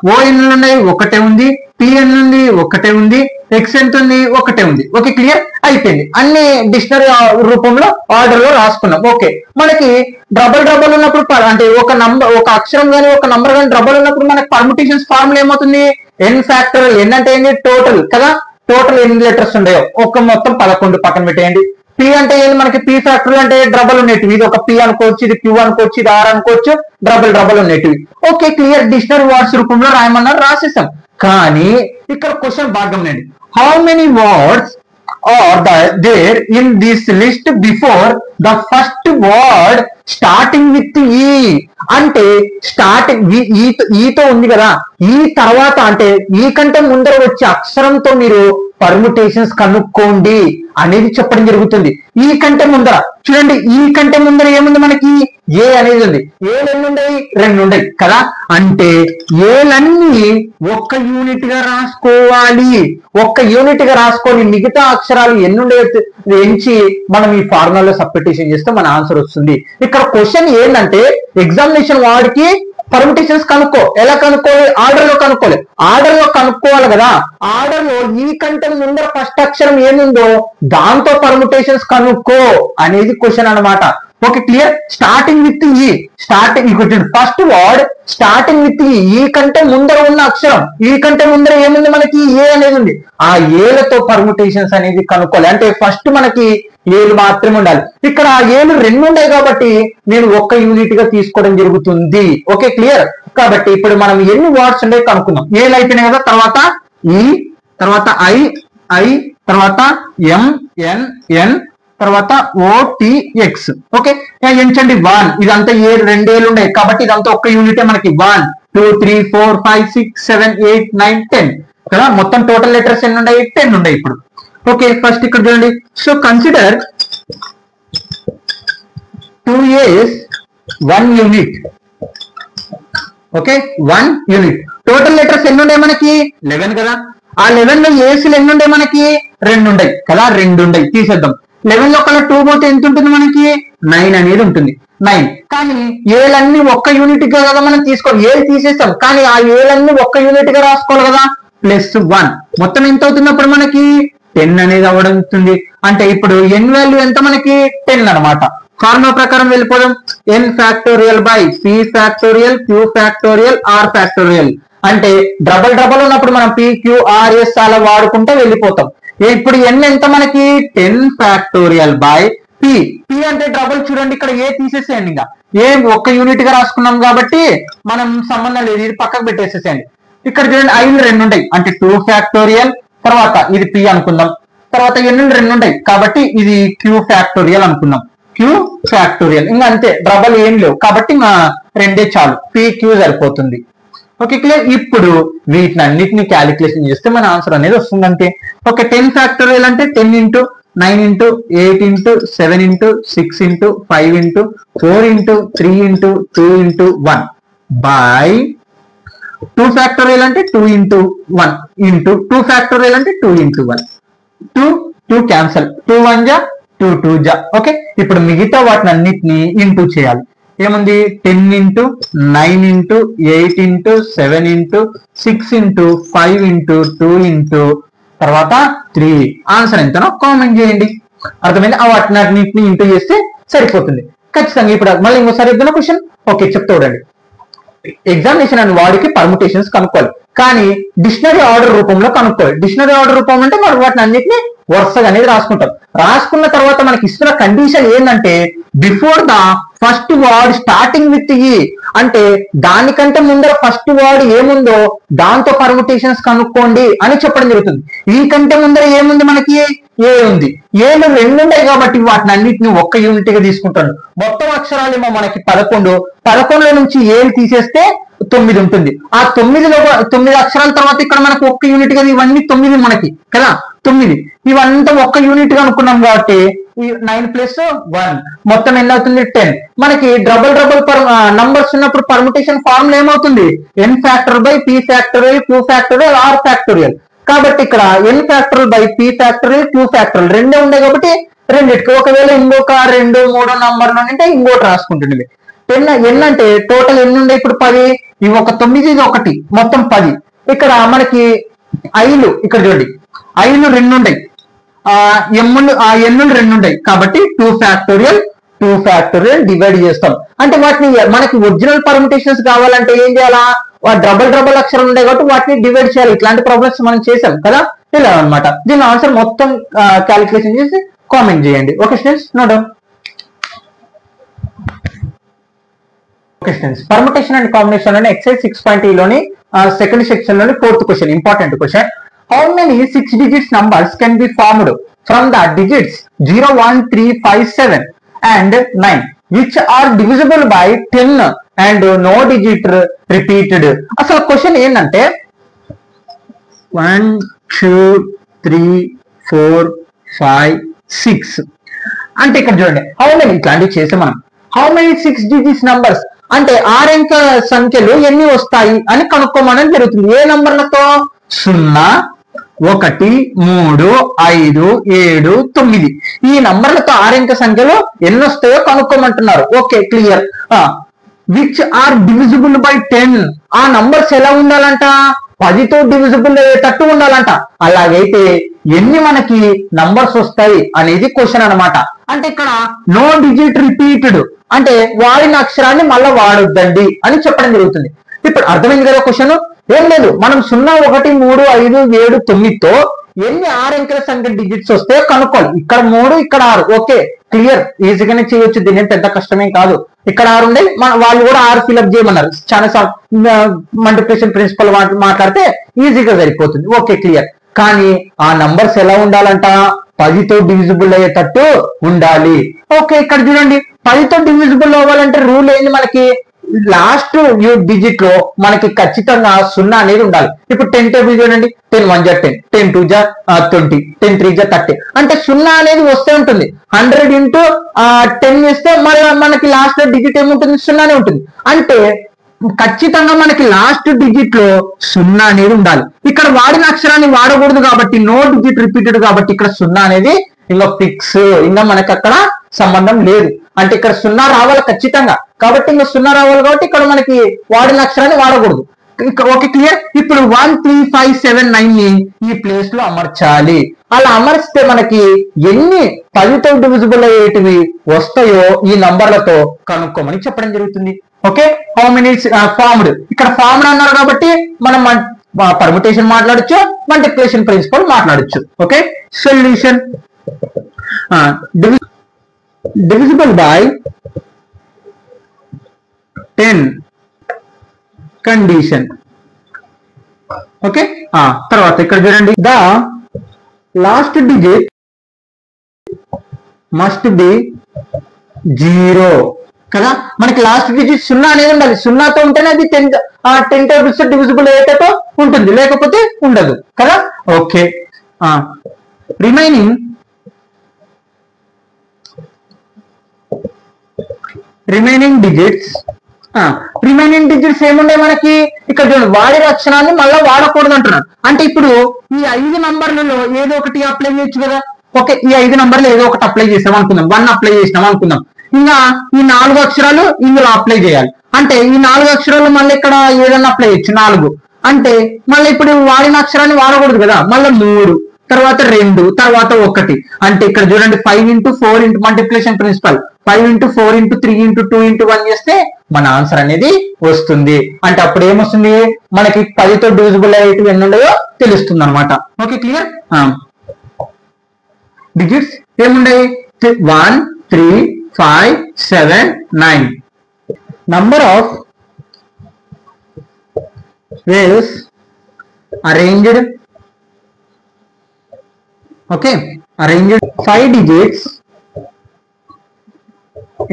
ఓ ఎన్నులు ఉన్నాయి? 1 ఉంది. పి ఎన్ని ఉంది? 1 ఉంది. ఎక్స్ ఎంత ఉంది? 1 ఉంది. ఓకే, క్లియర్ అయిపోయింది. అన్ని డిక్షనరీ రూపంలో ఆర్డర్ లో రాసుకున్నాం. ఓకే, మనకి డబల్ ఉన్నప్పుడు అంటే ఒక అక్షరం కానీ ఒక నంబర్ కానీ డబల్ ఉన్నప్పుడు మనకి పర్ముటేషన్స్ ఫార్ములా ఏమవుతుంది? N factorial. ఎన్ అంటే ఏంటి? టోటల్ కదా. టోటల్ ఎన్ని లెటర్స్ ఉన్నాయో ఒక మొత్తం 11 పక్కన పెట్టేయండి. పి అంటే ఏంటి? మనకి పి ఫ్యాక్టరీ అంటే డబల్ ఉండేటివి. ఇది ఒక పి అనుకోవచ్చు, ఇది క్యూ అనుకోవచ్చు, ఇది ఆర్ అనుకోవచ్చు. డబల్ ఉండేటివి. Okay, clear. డిక్షనరీ వర్డ్స్ రూపంలో రాయమన్నారు, రాసేసాం. కానీ ఇక్కడ క్వశ్చన్ భాగం అండి, how many words are there in this list before the first word starting with E. అంటే స్టార్టింగ్ ఈతో ఉంది కదా, ఈ తర్వాత అంటే ఈ కంటే ముందర వచ్చే అక్షరంతో మీరు పర్ముటేషన్స్ కనుక్కోండి అనేది చెప్పడం జరుగుతుంది. ఈ కంటే ముందర చూడండి, ఈ కంటే ముందర ఏముంది మనకి? ఏ అనేది ఉంది. ఏలు ఎన్ని ఉన్నాయి? 2 ఉన్నాయి కదా. అంటే ఏలన్నీ ఒక్క యూనిట్ గా రాసుకోవాలి. ఒక్క యూనిట్ గా రాసుకొని మిగతా అక్షరాలు ఎన్ని ఉండేవి ఎంచి మనం ఈ ఫార్ములాలో సబ్స్టిట్యూషన్ చేస్తే మన ఆన్సర్ వస్తుంది. ఇక్కడ క్వశ్చన్ ఏంటంటే ఎగ్జామినేషన్ వాడికి పర్ముటేషన్స్ కనుక్కో. ఎలా కనుక్కోవాలి? ఆర్డర్ లో కనుక్కోవాలి. ఆర్డర్ లో కనుక్కోవాలి కదా. ఆర్డర్ లో ఈ కంటే ముందర ఫస్ట్ అక్షరం ఏముందో దాంతో పర్ముటేషన్స్ కనుక్కో అనేది క్వశ్చన్ అన్నమాట. Okay, clear. స్టార్టింగ్ విత్ ఈ. Starting first word starting with ఈ కంటే ముందర ఉన్న అక్షరం, ఈ కంటే ముందర ఏముంది మనకి? ఏ అనేది ఉంది. ఆ ఏలతో పర్ముటేషన్స్ అనేది కనుక్కోవాలి. అంటే ఫస్ట్ మనకి ఏలు మాత్రమే ఉండాలి. ఇక్కడ ఏలు 2 ఉన్నాయి కాబట్టి నేను ఒక్క యూనిట్ గా తీసుకోవడం జరుగుతుంది. Okay, clear. కాబట్టి ఇప్పుడు మనం ఎన్ని వర్డ్స్ ఉన్నాయి కనుక్కుందాం. ఏలు అయిపోయినాయి కదా, తర్వాత ఈ, తర్వాత ఐ, తర్వాత MNN, తర్వాత OTX. ఓకే, ఎంచండి 1. ఇదంతా 2 ఏళ్ళు ఉన్నాయి కాబట్టి ఇదంతా ఒక్క యూనిటే మనకి. 1 2 3 4 5 6 7 8 9 10 కదా. మొత్తం టోటల్ లెటర్స్ ఎన్ని ఉన్నాయి? 10 ఉన్నాయి ఇప్పుడు. ఓకే, ఫస్ట్ ఇక్కడ చూడండి. So consider 2 A's 1 unit. Okay, 1 unit. Total letters ఎన్ని ఉన్నాయి మనకి? 11 కదా. ఆ 11 లో ఏసులు ఎన్ని ఉన్నాయి మనకి? 2 ఉన్నాయి కదా, 2 ఉన్నాయి. తీసేద్దాం. 11 లో కల్లా 2 పోతే ఎంత ఉంటుంది మనకి? 9 అనేది ఉంటుంది. 9. కానీ ఏలన్నీ ఒక్క యూనిట్ గా కదా మనం తీసుకోవాలి. ఏలు తీసేస్తాం కానీ ఆ ఏలన్నీ ఒక్క యూనిట్ గా రాసుకోవాలి కదా. +1 మొత్తం ఎంత అవుతుంది అప్పుడు మనకి? 10 అనేది అవ్వడం. అంటే ఇప్పుడు n వాల్యూ ఎంత మనకి? 10 అనమాట. ఫార్ములా ప్రకారం వెళ్ళిపోదాం. n factorial by p factorial q factorial r factorial. అంటే డబల్ ఉన్నప్పుడు మనం p q r s అలా వాడుకుంటే వెళ్ళిపోతాం. ఇప్పుడు n ఎంత మనకి? 10 ఫ్యాక్టోరియల్ బై p. p అంటే డబల్. చూడండి ఇక్కడ ఏ తీసేసేయండి. ఇంకా ఏ ఒక్క యూనిట్ గా రాసుకున్నాం కాబట్టి మనం సంబంధం లేదు, ఇది పక్కకు పెట్టేసేసేయండి. ఇక్కడ చూడండి ఐలు 2 ఉంటాయి అంటే 2 ఫ్యాక్టోరియల్, తర్వాత ఇది p అనుకుందాం, తర్వాత n 2 ఉంటాయి కాబట్టి ఇది q ఫ్యాక్టోరియల్ అనుకుందాం. q ఫ్యాక్టోరియల్ ఇంకా అంతే, డబల్ ఏం లేవు కాబట్టి 2 చాలు, p q సరిపోతుంది. Okay, clear. ఇప్పుడు వీటిని అన్నిటిని క్యాలిక్యులేషన్ చేస్తే మన ఆన్సర్ అనేది వస్తుంది అంతే. ఓకే, 10 ఫ్యాక్టోరియల్ అంటే 10 into 9 into 8 into 7 into 6 into 5 into 4 into 3 into 2 into 1 by 2 factorial అంటే 2 into 1 into 2 ఫ్యాక్టోరియల్ అంటే 2 into 1. 2 క్యాన్సల్, 2 1 జా 2 2 జా. ఓకే, ఇప్పుడు మిగతా వాటిని అన్నిటిని ఇంటూ చేయాలి. ఏముంది? 10 into 9 into 8 into 7 into 6 into 5 into 2 into తర్వాత 3. ఆన్సర్ ఎంతనో కామెంట్ చేయండి. అర్థమైంది? ఆ వాటిని అన్నింటిని ఇంటూ చేస్తే సరిపోతుంది ఖచ్చితంగా. ఇప్పుడు మళ్ళీ ఇంకోసారి ఇద్దాం క్వశ్చన్. ఓకే, చెప్తా చూడండి. ఎగ్జామినేషన్ అని వాడికి పర్ముటేషన్స్ కనుక్కోవాలి కానీ డిక్షనరీ ఆర్డర్ రూపంలో కనుక్కోవాలి. డిక్షనరీ ఆర్డర్ రూపం అంటే మనం వాటిని అన్నిటిని వరుసగా అనేది రాసుకుంటాం. రాసుకున్న తర్వాత మనకి ఇస్తున్న కండిషన్ ఏంటంటే before the first word starting with E, అంటే దానికంటే ముందర ఫస్ట్ వర్డ్ ఏముందో దాంతో పర్ముటేషన్స్ కనుక్కోండి అని చెప్పడం జరుగుతుంది. ఈ కంటే ముందర ఏముంది మనకి? ఏ ఉంది. ఏలు 2 ఉన్నాయి కాబట్టి వాటిని అన్నిటిని ఒక్క యూనిట్ గా తీసుకుంటాను. మొత్తం అక్షరాలు ఏమో మనకి 11 నుంచి ఏలు తీసేస్తే 9 ఉంటుంది. ఆ 9 అక్షరాల తర్వాత ఇక్కడ మనకు ఒక్క యూనిట్ గా ఇవన్నీ 9 మనకి కదా, 9 ఇవంతా ఒక్క యూనిట్ గా అనుకున్నాం కాబట్టి 9 + 1 మొత్తం ఎన్ని అవుతుంది? 10. మనకి డబుల్ నంబర్స్ ఉన్నప్పుడు పర్ముటేషన్ ఫార్ములా ఏమవుతుంది? n factorial by p factorial q factorial r factorial. కాబట్టి ఇక్కడ n factorial by p factorial q factorial 2 ఉండే కాబట్టి రెండిటికి. ఒకవేళ ఇంకొక 2 3 నంబర్లు ఉంటే ఇంకోటి రాసుకుంటుంది. n అంటే టోటల్ ఎన్ని ఉండే ఇప్పుడు? 10. ఇవి ఒక 9, ఇది 1, మొత్తం 10. ఇక్కడ మనకి ఐలు ఇక్కడ చూడండి, ఐలు 2 ఉంటాయి, ఎన్నులు 2 ఉంటాయి కాబట్టి 2 ఫ్యాక్టోరియల్ డివైడ్ చేస్తాం. అంటే వాటిని మనకి ఒరిజినల్ పర్ముటేషన్స్ కావాలంటే ఏం చేయాలా? డబల్ అక్షరం ఉండే కాబట్టి వాటిని డివైడ్ చేయాలి. ఇట్లాంటి ప్రాబ్లమ్స్ మనం చేసాం కదా, ఇలా అనమాట. దీని ఆన్సర్ మొత్తం క్యాలిక్యులేషన్ చేసి కామెంట్ చేయండి. Okay students, no doubt. Okay students, permutation and combination లోని ఎక్సైజ్ 6.e లోని సెకండ్ సెక్షన్ లోని 4th question, important question. How many 6 digits numbers can be formed from the digits 0, 1, 3, 5, 7 and 9 which are divisible by 10 and no digit repeated? అసలు question ఏంటంటే 1, 2, 3, 4, 5, 6 అంటే ఇక్కడ చూడండి how many ఇట్లాంటివి చేసే మనం. హౌ మెనీ 6 digits numbers అంటే 6 అంకె సంఖ్యలు ఎన్ని వస్తాయి అని కనుక్కోమని జరుగుతుంది. ఏ నంబర్లతో? 0, 1, 3, 5, 7, 9 ఈ నంబర్లతో 6 అంకె సంఖ్యలో ఎన్ని వస్తాయో కనుక్కోమంటున్నారు. Okay, clear. Which are divisible by 10 ఆ నంబర్స్ ఎలా ఉండాలంట? 10తో డివిజిబుల్ అయ్యేటట్టు ఉండాలంట. అలాగైతే ఎన్ని మనకి నంబర్స్ వస్తాయి అనేది క్వశ్చన్ అనమాట. అంటే ఇక్కడ నో డిజిట్ రిపీటెడ్ అంటే వాడిన అక్షరాన్ని మళ్ళీ వాడొద్దండి అని చెప్పడం జరుగుతుంది. ఇప్పుడు అర్థమైంది కదా క్వశ్చన్? ఏం లేదు, మనం 0, 1, 3, 5, 7, 9తో ఎన్ని 6 అంకెల సంఖ్య డిజిట్స్ వస్తే కనుక్కోవాలి. ఇక్కడ 3 ఇక్కడ 6. ఓకే క్లియర్, ఈజీగానే చేయొచ్చు, దీని పెద్ద కష్టమేం కాదు. ఇక్కడ 6 ఉండే వాళ్ళు కూడా 6 ఫిల్అప్ చేయమన్నారు. చాలా మల్టిప్లికేషన్ ప్రిన్సిపల్ మాట్లాడితే ఈజీగా సరిపోతుంది. Okay clear. కానీ ఆ నంబర్స్ ఎలా ఉండాలంట, 10తో డివిజిబుల్ అయ్యేటట్టు ఉండాలి. ఓకే ఇక్కడ చూడండి, 10తో డివిజిబుల్ అవ్వాలంటే రూల్ ఏంది, మనకి లాస్ట్ డిజిట్ లో మనకి ఖచ్చితంగా 0 అనేది ఉండాలి. ఇప్పుడు 10 టేబుల్ చూడండి, 10 1 10, 10 2 20, 10 3 30. అంటే 0 అనేది వస్తే ఉంటుంది. 100 into 10 వేస్తే మళ్ళీ మనకి లాస్ట్ డిజిట్ ఏముంటుంది, 0 ఉంటుంది. అంటే ఖచ్చితంగా మనకి లాస్ట్ డిజిట్ లో 0 అనేది ఉండాలి. ఇక్కడ వాడిన అక్షరాన్ని వాడకూడదు కాబట్టి నో డిజిట్ రిపీటెడ్ కాబట్టి ఇక్కడ 0 అనేది ఇంకా ఫిక్స్, ఇంకా మనకి అక్కడ సంబంధం లేదు. అంటే ఇక్కడ 0 రావాలి ఖచ్చితంగా, కాబట్టి ఇంకా 0 రావాలి కాబట్టి ఇక్కడ మనకి వాడిన అక్షరాన్ని వాడకూడదు. Okay clear. ఇప్పుడు 1 3 5 7 9 ని ఈ ప్లేస్ లో అమర్చాలి. అలా అమర్చితే మనకి ఎన్ని 10తో డివిజిబుల్ అయ్యేటివి వస్తాయో ఈ నంబర్లతో కనుక్కోమని చెప్పడం జరుగుతుంది. ఓకే హౌ మెనీ ఫార్మ్డ్, ఇక్కడ ఫార్మ్డ్ అన్నారు కాబట్టి మనం పర్ముటేషన్ మాట్లాడచ్చు, మల్టిప్లికేషన్ ప్రిన్సిపల్ మాట్లాడచ్చు. Okay solution divisible by 10 condition. Okay తర్వాత ఇక్కడ చూడండి, the last digit must be 0 కదా. మనకి లాస్ట్ డిజిట్ 0 అనేది ఉండాలి. 0తో ఉంటేనే అది 10 టేబుల్స్ డివిజిబుల్ అయ్యేటట్టు ఉంటుంది, లేకపోతే ఉండదు కదా. ఓకే రిమైనింగ్ డిజిట్స్ ఏముండే మనకి ఇక్కడ చూడండి, వాడిన అక్షరాన్ని మళ్ళీ వాడకూడదు అంటున్నాడు. అంటే ఇప్పుడు ఈ 5 నంబర్లలో ఏదో ఒకటి అప్లై చేయొచ్చు కదా. ఓకే ఈ 5 నంబర్లు ఏదో ఒకటి అప్లై చేసాం అనుకుందాం, 1 అప్లై చేసినాం అనుకుందాం. ఇంకా ఈ 4 అక్షరాలు ఇందులో అప్లై చేయాలి. అంటే ఈ 4 అక్షరాలు మళ్ళీ ఇక్కడ ఏదన్నా అప్లై చేయొచ్చు 4. అంటే మళ్ళీ ఇప్పుడు వాడిన అక్షరాన్ని వాడకూడదు కదా, మళ్ళీ 3 తర్వాత 2 తర్వాత 1. అంటే ఇక్కడ చూడండి 5 into 4 into multiplication principle 5 into 4 into 3 into 2 into 1 చేస్తే మన ఆన్సర్ అనేది వస్తుంది. అంటే అప్పుడు ఏమొస్తుంది, మనకి 10తో డివిజిబుల్ అయ్యేటివి ఎన్ని ఉన్నాయో తెలుస్తుంది అనమాట. Okay clear. డిజిట్స్ ఏముండయి 1 3 5 7 9. Number of waves arranged, okay, arranged 5 digits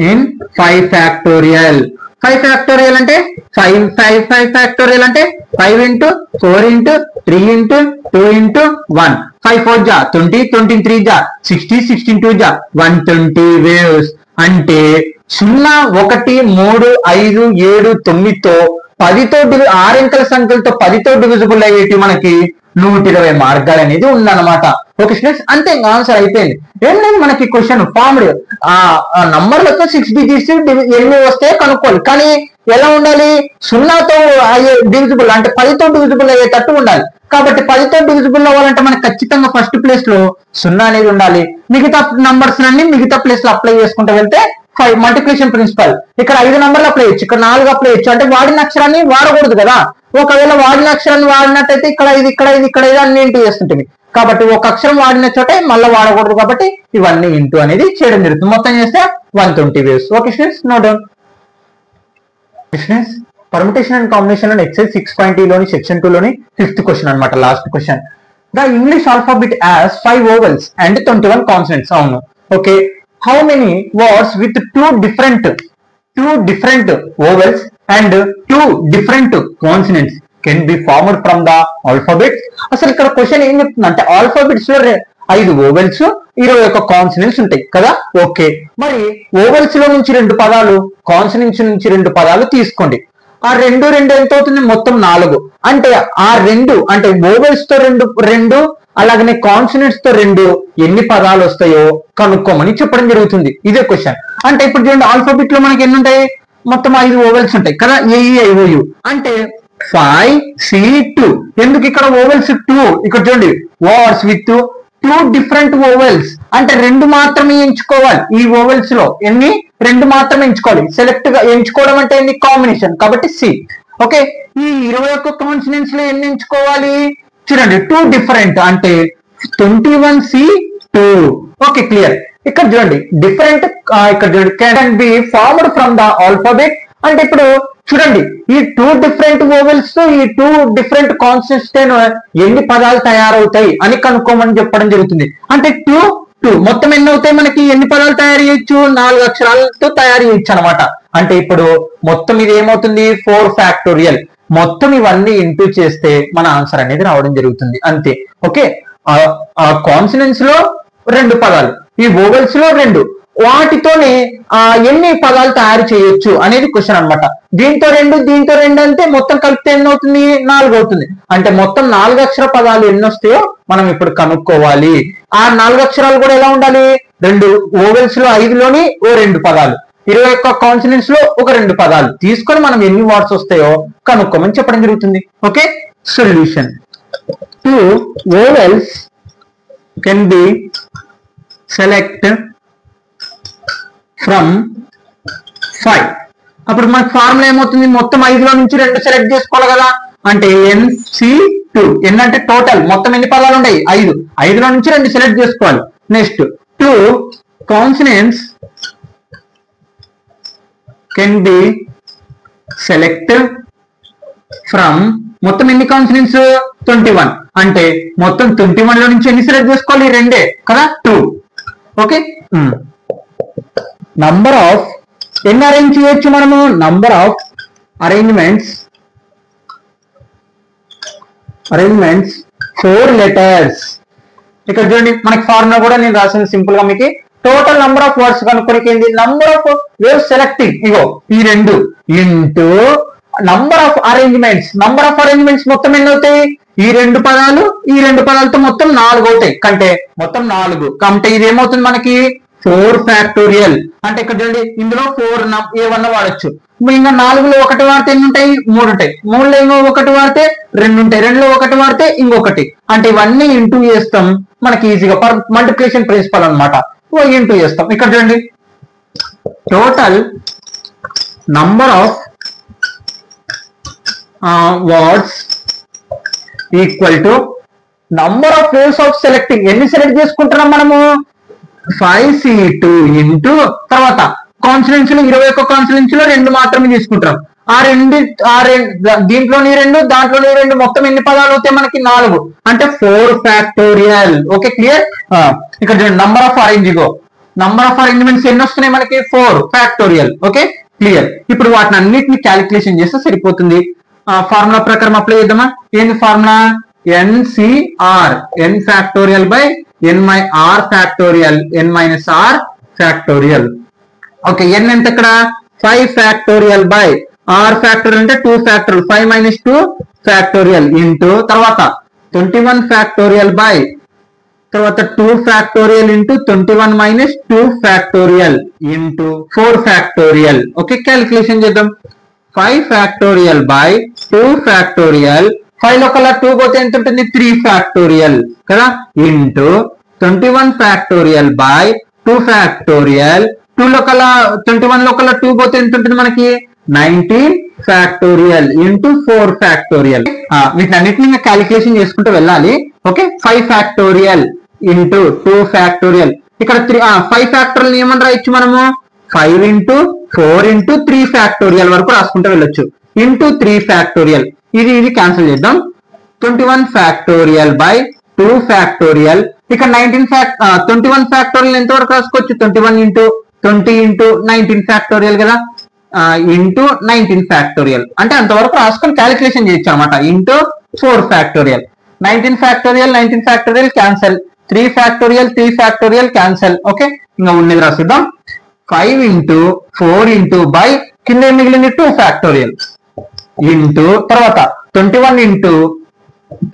in 5 factorial. 5 factorial అంటే 5 factorial అంటే 5 into 4 into 3 into 2 into 1. 5 4 जा 20, 23 जा 60, 16 2 जा 120 waves. అంటే 0 1 3 5 7 9తో 10తో 6 అంకెల సంఖ్యలతో 10తో డివిజిబుల్ అయ్యేటి మనకి 120 మార్గాలు అనేది ఉందన్నమాట. ఓకే స్టూడెంట్స్, అంతే ఇంకా ఆన్సర్ అయిపోయింది. ఏంటంటే మనకి క్వశ్చన్ ఫార్మ్డ్ నంబర్లతో 6 డిజిట్స్ ఎన్ని వస్తే కనుక్కోవాలి. కానీ ఎలా ఉండాలి, 0తో అయ్యే డివిజిబుల్ అంటే 10తో డివిజిబుల్ అయ్యేటట్టు ఉండాలి. కాబట్టి 10తో డివిజిబుల్ అవ్వాలంటే మనకి ఖచ్చితంగా ఫస్ట్ ప్లేస్ లో 0 అనేది ఉండాలి. మిగతా నంబర్స్ అన్ని మిగతా ప్లేస్ లో అప్లై చేసుకుంటూ వెళ్తే 5 మల్టిప్లికేషన్ ప్రిన్సిపల్. ఇక్కడ 5 నంబర్లు అప్లై చేయొచ్చు, ఇక్కడ 4 అప్లై చేయొచ్చు. అంటే వాడిన అక్షరాన్ని వాడకూడదు కదా. ఒకవేళ వాడిన అక్షరాన్ని వాడినట్టయితే ఇక్కడ ఇది అన్ని ఇంటూ చేస్తుంటుంది. కాబట్టి ఒక అక్షరం వాడిన చోటే మళ్ళీ వాడకూడదు కాబట్టి ఇవన్నీ ఇంటూ అనేది చేయడం జరుగుతుంది. మొత్తం చేస్తే 120 ways. Okay students, no doubt. Students permutation and combination లో ఎక్సైజ్ 6.E లోని సెక్షన్ 2 లోని 5th క్వశ్చన్ అనమాట, last question. The English alphabet has 5 vowels and 21 consonants. అవును. Okay how many words with two different vowels and 2 different consonants can be formed from the alphabet? అసలు ఇక్కడ question ఏం చెప్తుందంటే alphabets లో 5 vowels 21 consonants ఉంటాయి కదా. Okay మరి vowels లో నుంచి 2 పదాలు, కాన్సనెంట్స్ నుంచి 2 పదాలు తీసుకోండి. ఆ 2 ఎంత అవుతుంది, మొత్తం 4. అంటే ఆ 2 అంటే vowels తో 2 అలాగనే కాన్సనెంట్స్ తో 2 ఎన్ని పదాలు వస్తాయో కనుక్కోమని చెప్పడం జరుగుతుంది. ఇదే క్వశ్చన్. అంటే ఇప్పుడు చూడండి ఆల్ఫాబెట్ లో మనకి ఎన్ని ఉంటాయి, మొత్తం 5 vowels ఉంటాయి కదా, AEIOU. అంటే 5 C2. ఎందుకు ఇక్కడ vowels 2, ఇక్కడ చూడండి words with 2 different vowels. అంటే 2 మాత్రమే ఎంచుకోవాలి. ఈ vowels లో ఎన్ని 2 మాత్రమే ఎంచుకోవాలి. సెలెక్ట్ గా ఎంచుకోవడం అంటే ఎన్ని, కాంబినేషన్ కాబట్టి C. ఓకే ఈ 21 కాన్సనెంట్స్ లో ఎన్ని ఎంచుకోవాలి చూడండి, 2 different అంటే 21C2. Okay clear. ఇక్కడ చూడండి డిఫరెంట్, ఇక్కడ చూడండి can be formed from the alphabet. అంటే ఇప్పుడు చూడండి ఈ 2 డిఫరెంట్ వోవెల్స్ తో ఈ 2 డిఫరెంట్ కాన్సనెంట్స్ తో ఎన్ని పదాలు తయారవుతాయి అని కనుక్కోమని చెప్పడం జరుగుతుంది. అంటే 2 మొత్తం ఎన్ని అవుతాయి, మనకి ఎన్ని పదాలు తయారు చేయొచ్చు, 4 అక్షరాలతో తయారు చేయొచ్చు అనమాట. అంటే ఇప్పుడు మొత్తం ఇది ఏమవుతుంది 4 ఫ్యాక్టోరియల్. మొత్తం ఇవన్నీ ఇంటూ చేస్తే మన ఆన్సర్ అనేది రావడం జరుగుతుంది అంతే. ఓకే, ఆ కాన్సనెంట్స్ లో 2 పదాలు, ఈ వోవెల్స్ లో 2, వాటితోనే ఎన్ని పదాలు తయారు చేయొచ్చు అనేది క్వశ్చన్ అనమాట. దీంతో 2 అంటే మొత్తం కలిపితే ఎన్ని అవుతుంది, 4 అవుతుంది. అంటే మొత్తం 4 అక్షర పదాలు ఎన్ని వస్తాయో మనం ఇప్పుడు కనుక్కోవాలి. ఆ 4 అక్షరాలు కూడా ఎలా ఉండాలి, 2 వోవెల్స్ లో 5లోని ఓ 2 పదాలు, 21 కాన్సనెంట్స్ లో ఒక 2 పదాలు తీసుకొని మనం ఎన్ని వర్డ్స్ వస్తాయో కనుక్కోమని చెప్పడం జరుగుతుంది. Okay, solution 2 vowels can be selected from 5. అప్పుడు మనకు ఫార్ములా ఏమవుతుంది, మొత్తం 5లో నుంచి 2 సెలెక్ట్ చేసుకోవాలి కదా. అంటే NC2, ఎన్ అంటే టోటల్ మొత్తం ఎన్ని పదాలు ఉన్నాయి 5, 5లో నుంచి 2 సెలెక్ట్ చేసుకోవాలి. Next 2 consonants can be selected from, మొత్తం ఎన్ని కాన్సనెంట్స్ 21, అంటే మొత్తం 21లో నుంచి ఎన్ని సెలెక్ట్ చేసుకోవాలి, 2 కదా, 2. ఓకే, నంబర్ ఆఫ్ ఎన్ని అరేంజ్ చేయొచ్చు మనము, నంబర్ ఆఫ్ అరేంజ్మెంట్స్ 4 letters. ఇక్కడ చూడండి మనకి ఫార్ములా కూడా నేను రాసింది సింపుల్ గా మీకు. టోటల్ నంబర్ ఆఫ్ వర్డ్స్ కనుక్కోనికి ఏంది, నంబర్ ఆఫ్ వేవ్ సెలెక్టింగ్ ఇగో ఈ 2 ఇంటూ నంబర్ ఆఫ్ అరేంజ్మెంట్స్ మొత్తం ఎన్ని అవుతాయి, ఈ 2 పదాలు ఈ 2 పదాలతో మొత్తం 4 అవుతాయి. కంటే మొత్తం 4 కంటే ఇది ఏమవుతుంది మనకి 4 ఫ్యాక్టోరియల్. అంటే ఇక్కడ చూడండి ఇందులో 4 ఏమన్నా వాడచ్చు. ఇంకా 4లో 1 వాడితే ఎన్ని ఉంటాయి, 3 ఉంటాయి. 3లో ఇంకో 1 వాడితే 2 ఉంటాయి. 2లో 1 వాడితే ఇంకొకటి. అంటే ఇవన్నీ ఇంటూ చేస్తాం మనకి ఈజీగా, మల్టిప్లికేషన్ ప్రిన్సిపల్ అనమాట. ఇంటూ చేస్తాం. ఇక్కడ చూడండి total number of words equal to number of waves of selecting, ఎన్ని సెలెక్ట్ చేసుకుంటున్నాం మనము 5C2 ఇంటూ తర్వాత కాన్సనెంట్స్ లో 21 కాన్సనెంట్స్ లో 2 మాత్రమే తీసుకుంటాం. దీంట్లోని 2 దాంట్లోని 2 మొత్తం ఎన్ని పదాలు అవుతాయి మనకి 4, అంటే 4 ఫ్యాక్టోరియల్. Okay clear. ఇక్కడ చూడండి నంబర్ ఆఫ్ అరేంజ్మెంట్స్ ఎన్ని వస్తున్నాయి మనకి 4 ఫ్యాక్టోరియల్. Okay clear. ఇప్పుడు వాటిని అన్నిటిని క్యాలిక్యులేషన్ చేస్తే సరిపోతుంది. ఫార్ములా ప్రకారం అప్లై చేద్దామా. ఏంది formula, NCR n factorial by n factorial n minus r factorial. Okay, n ఎంత ఇక్కడ 5 ఫ్యాక్టోరియల్ బై r ఫ్యాక్టోరియల్ అంటే 2 ఫ్యాక్టోరియల్, 5 మైనస్ 2 ఫ్యాక్టోరియల్ ఇంటూ తర్వాత 21 ఫ్యాక్టోరియల్ బై తర్వాత 2 factorial into 21 minus 2 factorial into 4 factorial. Okay calculation చేద్దాం. 5 factorial by 2 factorial, 5 లో కల్లా 2 పోతే ఎంత ఉంటుంది 3 ఫ్యాక్టోరియల్ కదా, ఇంటూ 21 ఫ్యాక్టోరియల్ బై 2 ఫ్యాక్టోరియల్, 2 లో కల్లా 21 లో కల్లా 2 పోతే ఎంత ఉంటుంది మనకి 19 ఫ్యాక్టోరియల్ ఇంటూ 4 ఫ్యాక్టోరియల్. వీటిని అన్నిటిని క్యాలిక్యులేషన్ చేసుకుంటూ వెళ్ళాలి. ఓకే, 5 ఫ్యాక్టోరియల్ ఇంటూ 2 ఫ్యాక్టోరియల్, ఇక్కడ 5 ఫ్యాక్టోరియల్ ఏమని రాయొచ్చు మనము 5 ఇంటూ 4 ఇంటూ 3 ఫ్యాక్టోరియల్ వరకు రాసుకుంటూ వెళ్ళొచ్చు. ఇంటూ 3 ఫ్యాక్టోరియల్, ఇది క్యాన్సిల్ చేద్దాం. 21 ఫ్యాక్టోరియల్ బై 2 ఫ్యాక్టోరియల్, ఇక్కడ 21 ఫ్యాక్టోరియల్ ఎంత వరకు రాసుకోవచ్చు 21 ఇంటూ 20 ఇంటూ 19 ఫ్యాక్టోరియల్ కదా, ఇంటూ 19 ఫ్యాక్టోరియల్ అంటే అంతవరకు రాసుకొని క్యాలిక్యులేషన్ చేయొచ్చు అనమాట. Into 4 factorial, 19 factorial cancel, 3 factorial cancel. Okay, ఇంకా ఉన్నది రాసిద్దాం. 5 ఇంటూ 4 ఇంటూ బై కింద మిగిలింది 2 ఫ్యాక్టోరియల్ ఇంటూ తర్వాత 21 ఇంటూ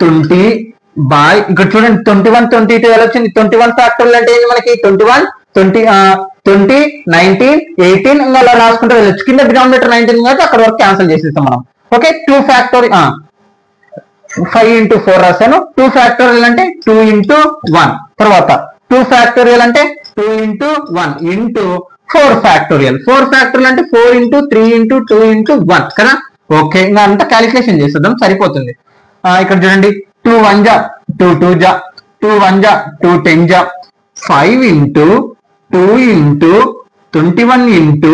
20 బై ఇక్కడ చూడండి 21 22 ఎలా వచ్చింది 21 ఫ్యాక్టోరియల్ అంటే ఏంటి మనకి 21 20 19 18 ఇంకా అలా రాసుకుంటూ వెళ్ళొచ్చు. కింద డినామినేటర్ 19 కాబట్టి అక్కడ వరకు క్యాన్సిల్ చేసేస్తాం మనం. ఓకే, 2 ఫ్యాక్టోరియల్ 5 ఇంటూ 4 రాశాను. 2 ఫ్యాక్టోరియల్ అంటే 2 ఇంటూ 1, తర్వాత 2 ఫ్యాక్టోరియల్ అంటే 2 ఇంటూ 1 ఇంటూ 4 ఫ్యాక్టోరియల్ అంటే 4 ఇంటూ 3 ఇంటూ 2 ఇంటూ 1 కదా. ఓకే, ఇంకా అంతా క్యాలిక్యులేషన్ చేసేద్దాం సరిపోతుంది. ఇక్కడ చూడండి 2 1 జా 2 2 జా 2 1 जा 2 10 जा 5 into 2 into 21 into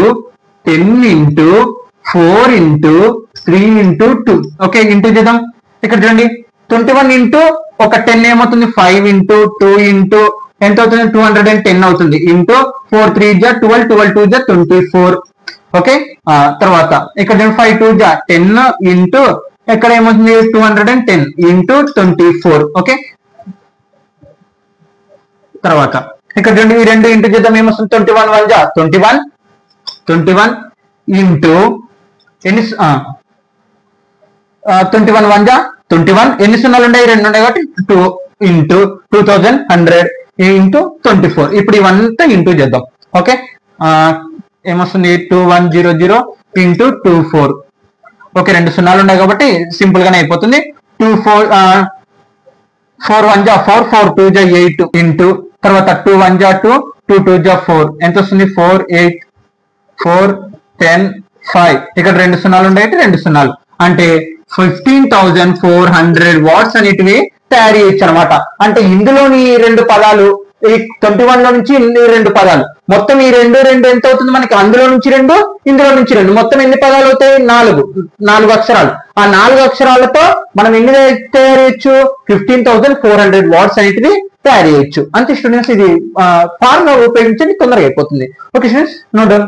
10 into 4 into 3 into 2 okay into చేద్దాం ఇక్కడ చూడండి 21 into ఒక 10 ఏమవుతుంది 5 into 2 into ఎంత అవుతుంది 210 అవుతుంది ఇంటూ 4 3 जा 12 12 2 जा 24 ఓకే తర్వాత ఇక్కడ 5 2 जा 10 into ఇక్కడ ఏమవుతుంది 210 into 24 ఓకే తర్వాత ఇక్కడ రెండు ఈ రెండు ఇంటూ చేద్దాం ఏమొస్తుంది 21 1 जा 21 into ఎన్ని 21 1 जा 21 ఎన్ని సున్నాలు ఉన్నాయి రెండు ఉన్నాయి కాబట్టి 2 into 2100 into 24 ఇప్పుడు ఇవంతా ఇంటూ చేద్దాం ఓకే ఏమొస్తుంది 2100 into 24 ఓకే రెండు సున్నాలు ఉన్నాయి కాబట్టి సింపుల్ గానే అయిపోతుంది 4 1 जा 4 4 2 जा 8 into తర్వాత 2 1 जा 2 2 2 जा 4 ఎంత వస్తుంది 4 8 4 10 5 ఇక్కడ రెండు సున్నాలు ఉన్నాయి రెండు సున్నాలు అంటే 15,400 వాట్స్ అనేటివి తయారు చేయొచ్చు అనమాట అంటే ఇందులోని రెండు పదాలు ఈ 21 లో నుంచి రెండు పదాలు మొత్తం ఈ రెండు ఎంత అవుతుంది మనకి అందులో నుంచి రెండు ఇందులో నుంచి రెండు మొత్తం ఎన్ని పదాలు అవుతాయి నాలుగు అక్షరాలు ఆ 4 అక్షరాలతో మనం ఎన్ని తయారు చేయొచ్చు 15,400 వాట్స్ అనేటివి తయారు చేయొచ్చు అంతే స్టూడెంట్స్ ఇది ఫార్ములా ఉపయోగించండి తొందరగా అయిపోతుంది ఓకే స్టూడెంట్స్ నోట్ డౌన్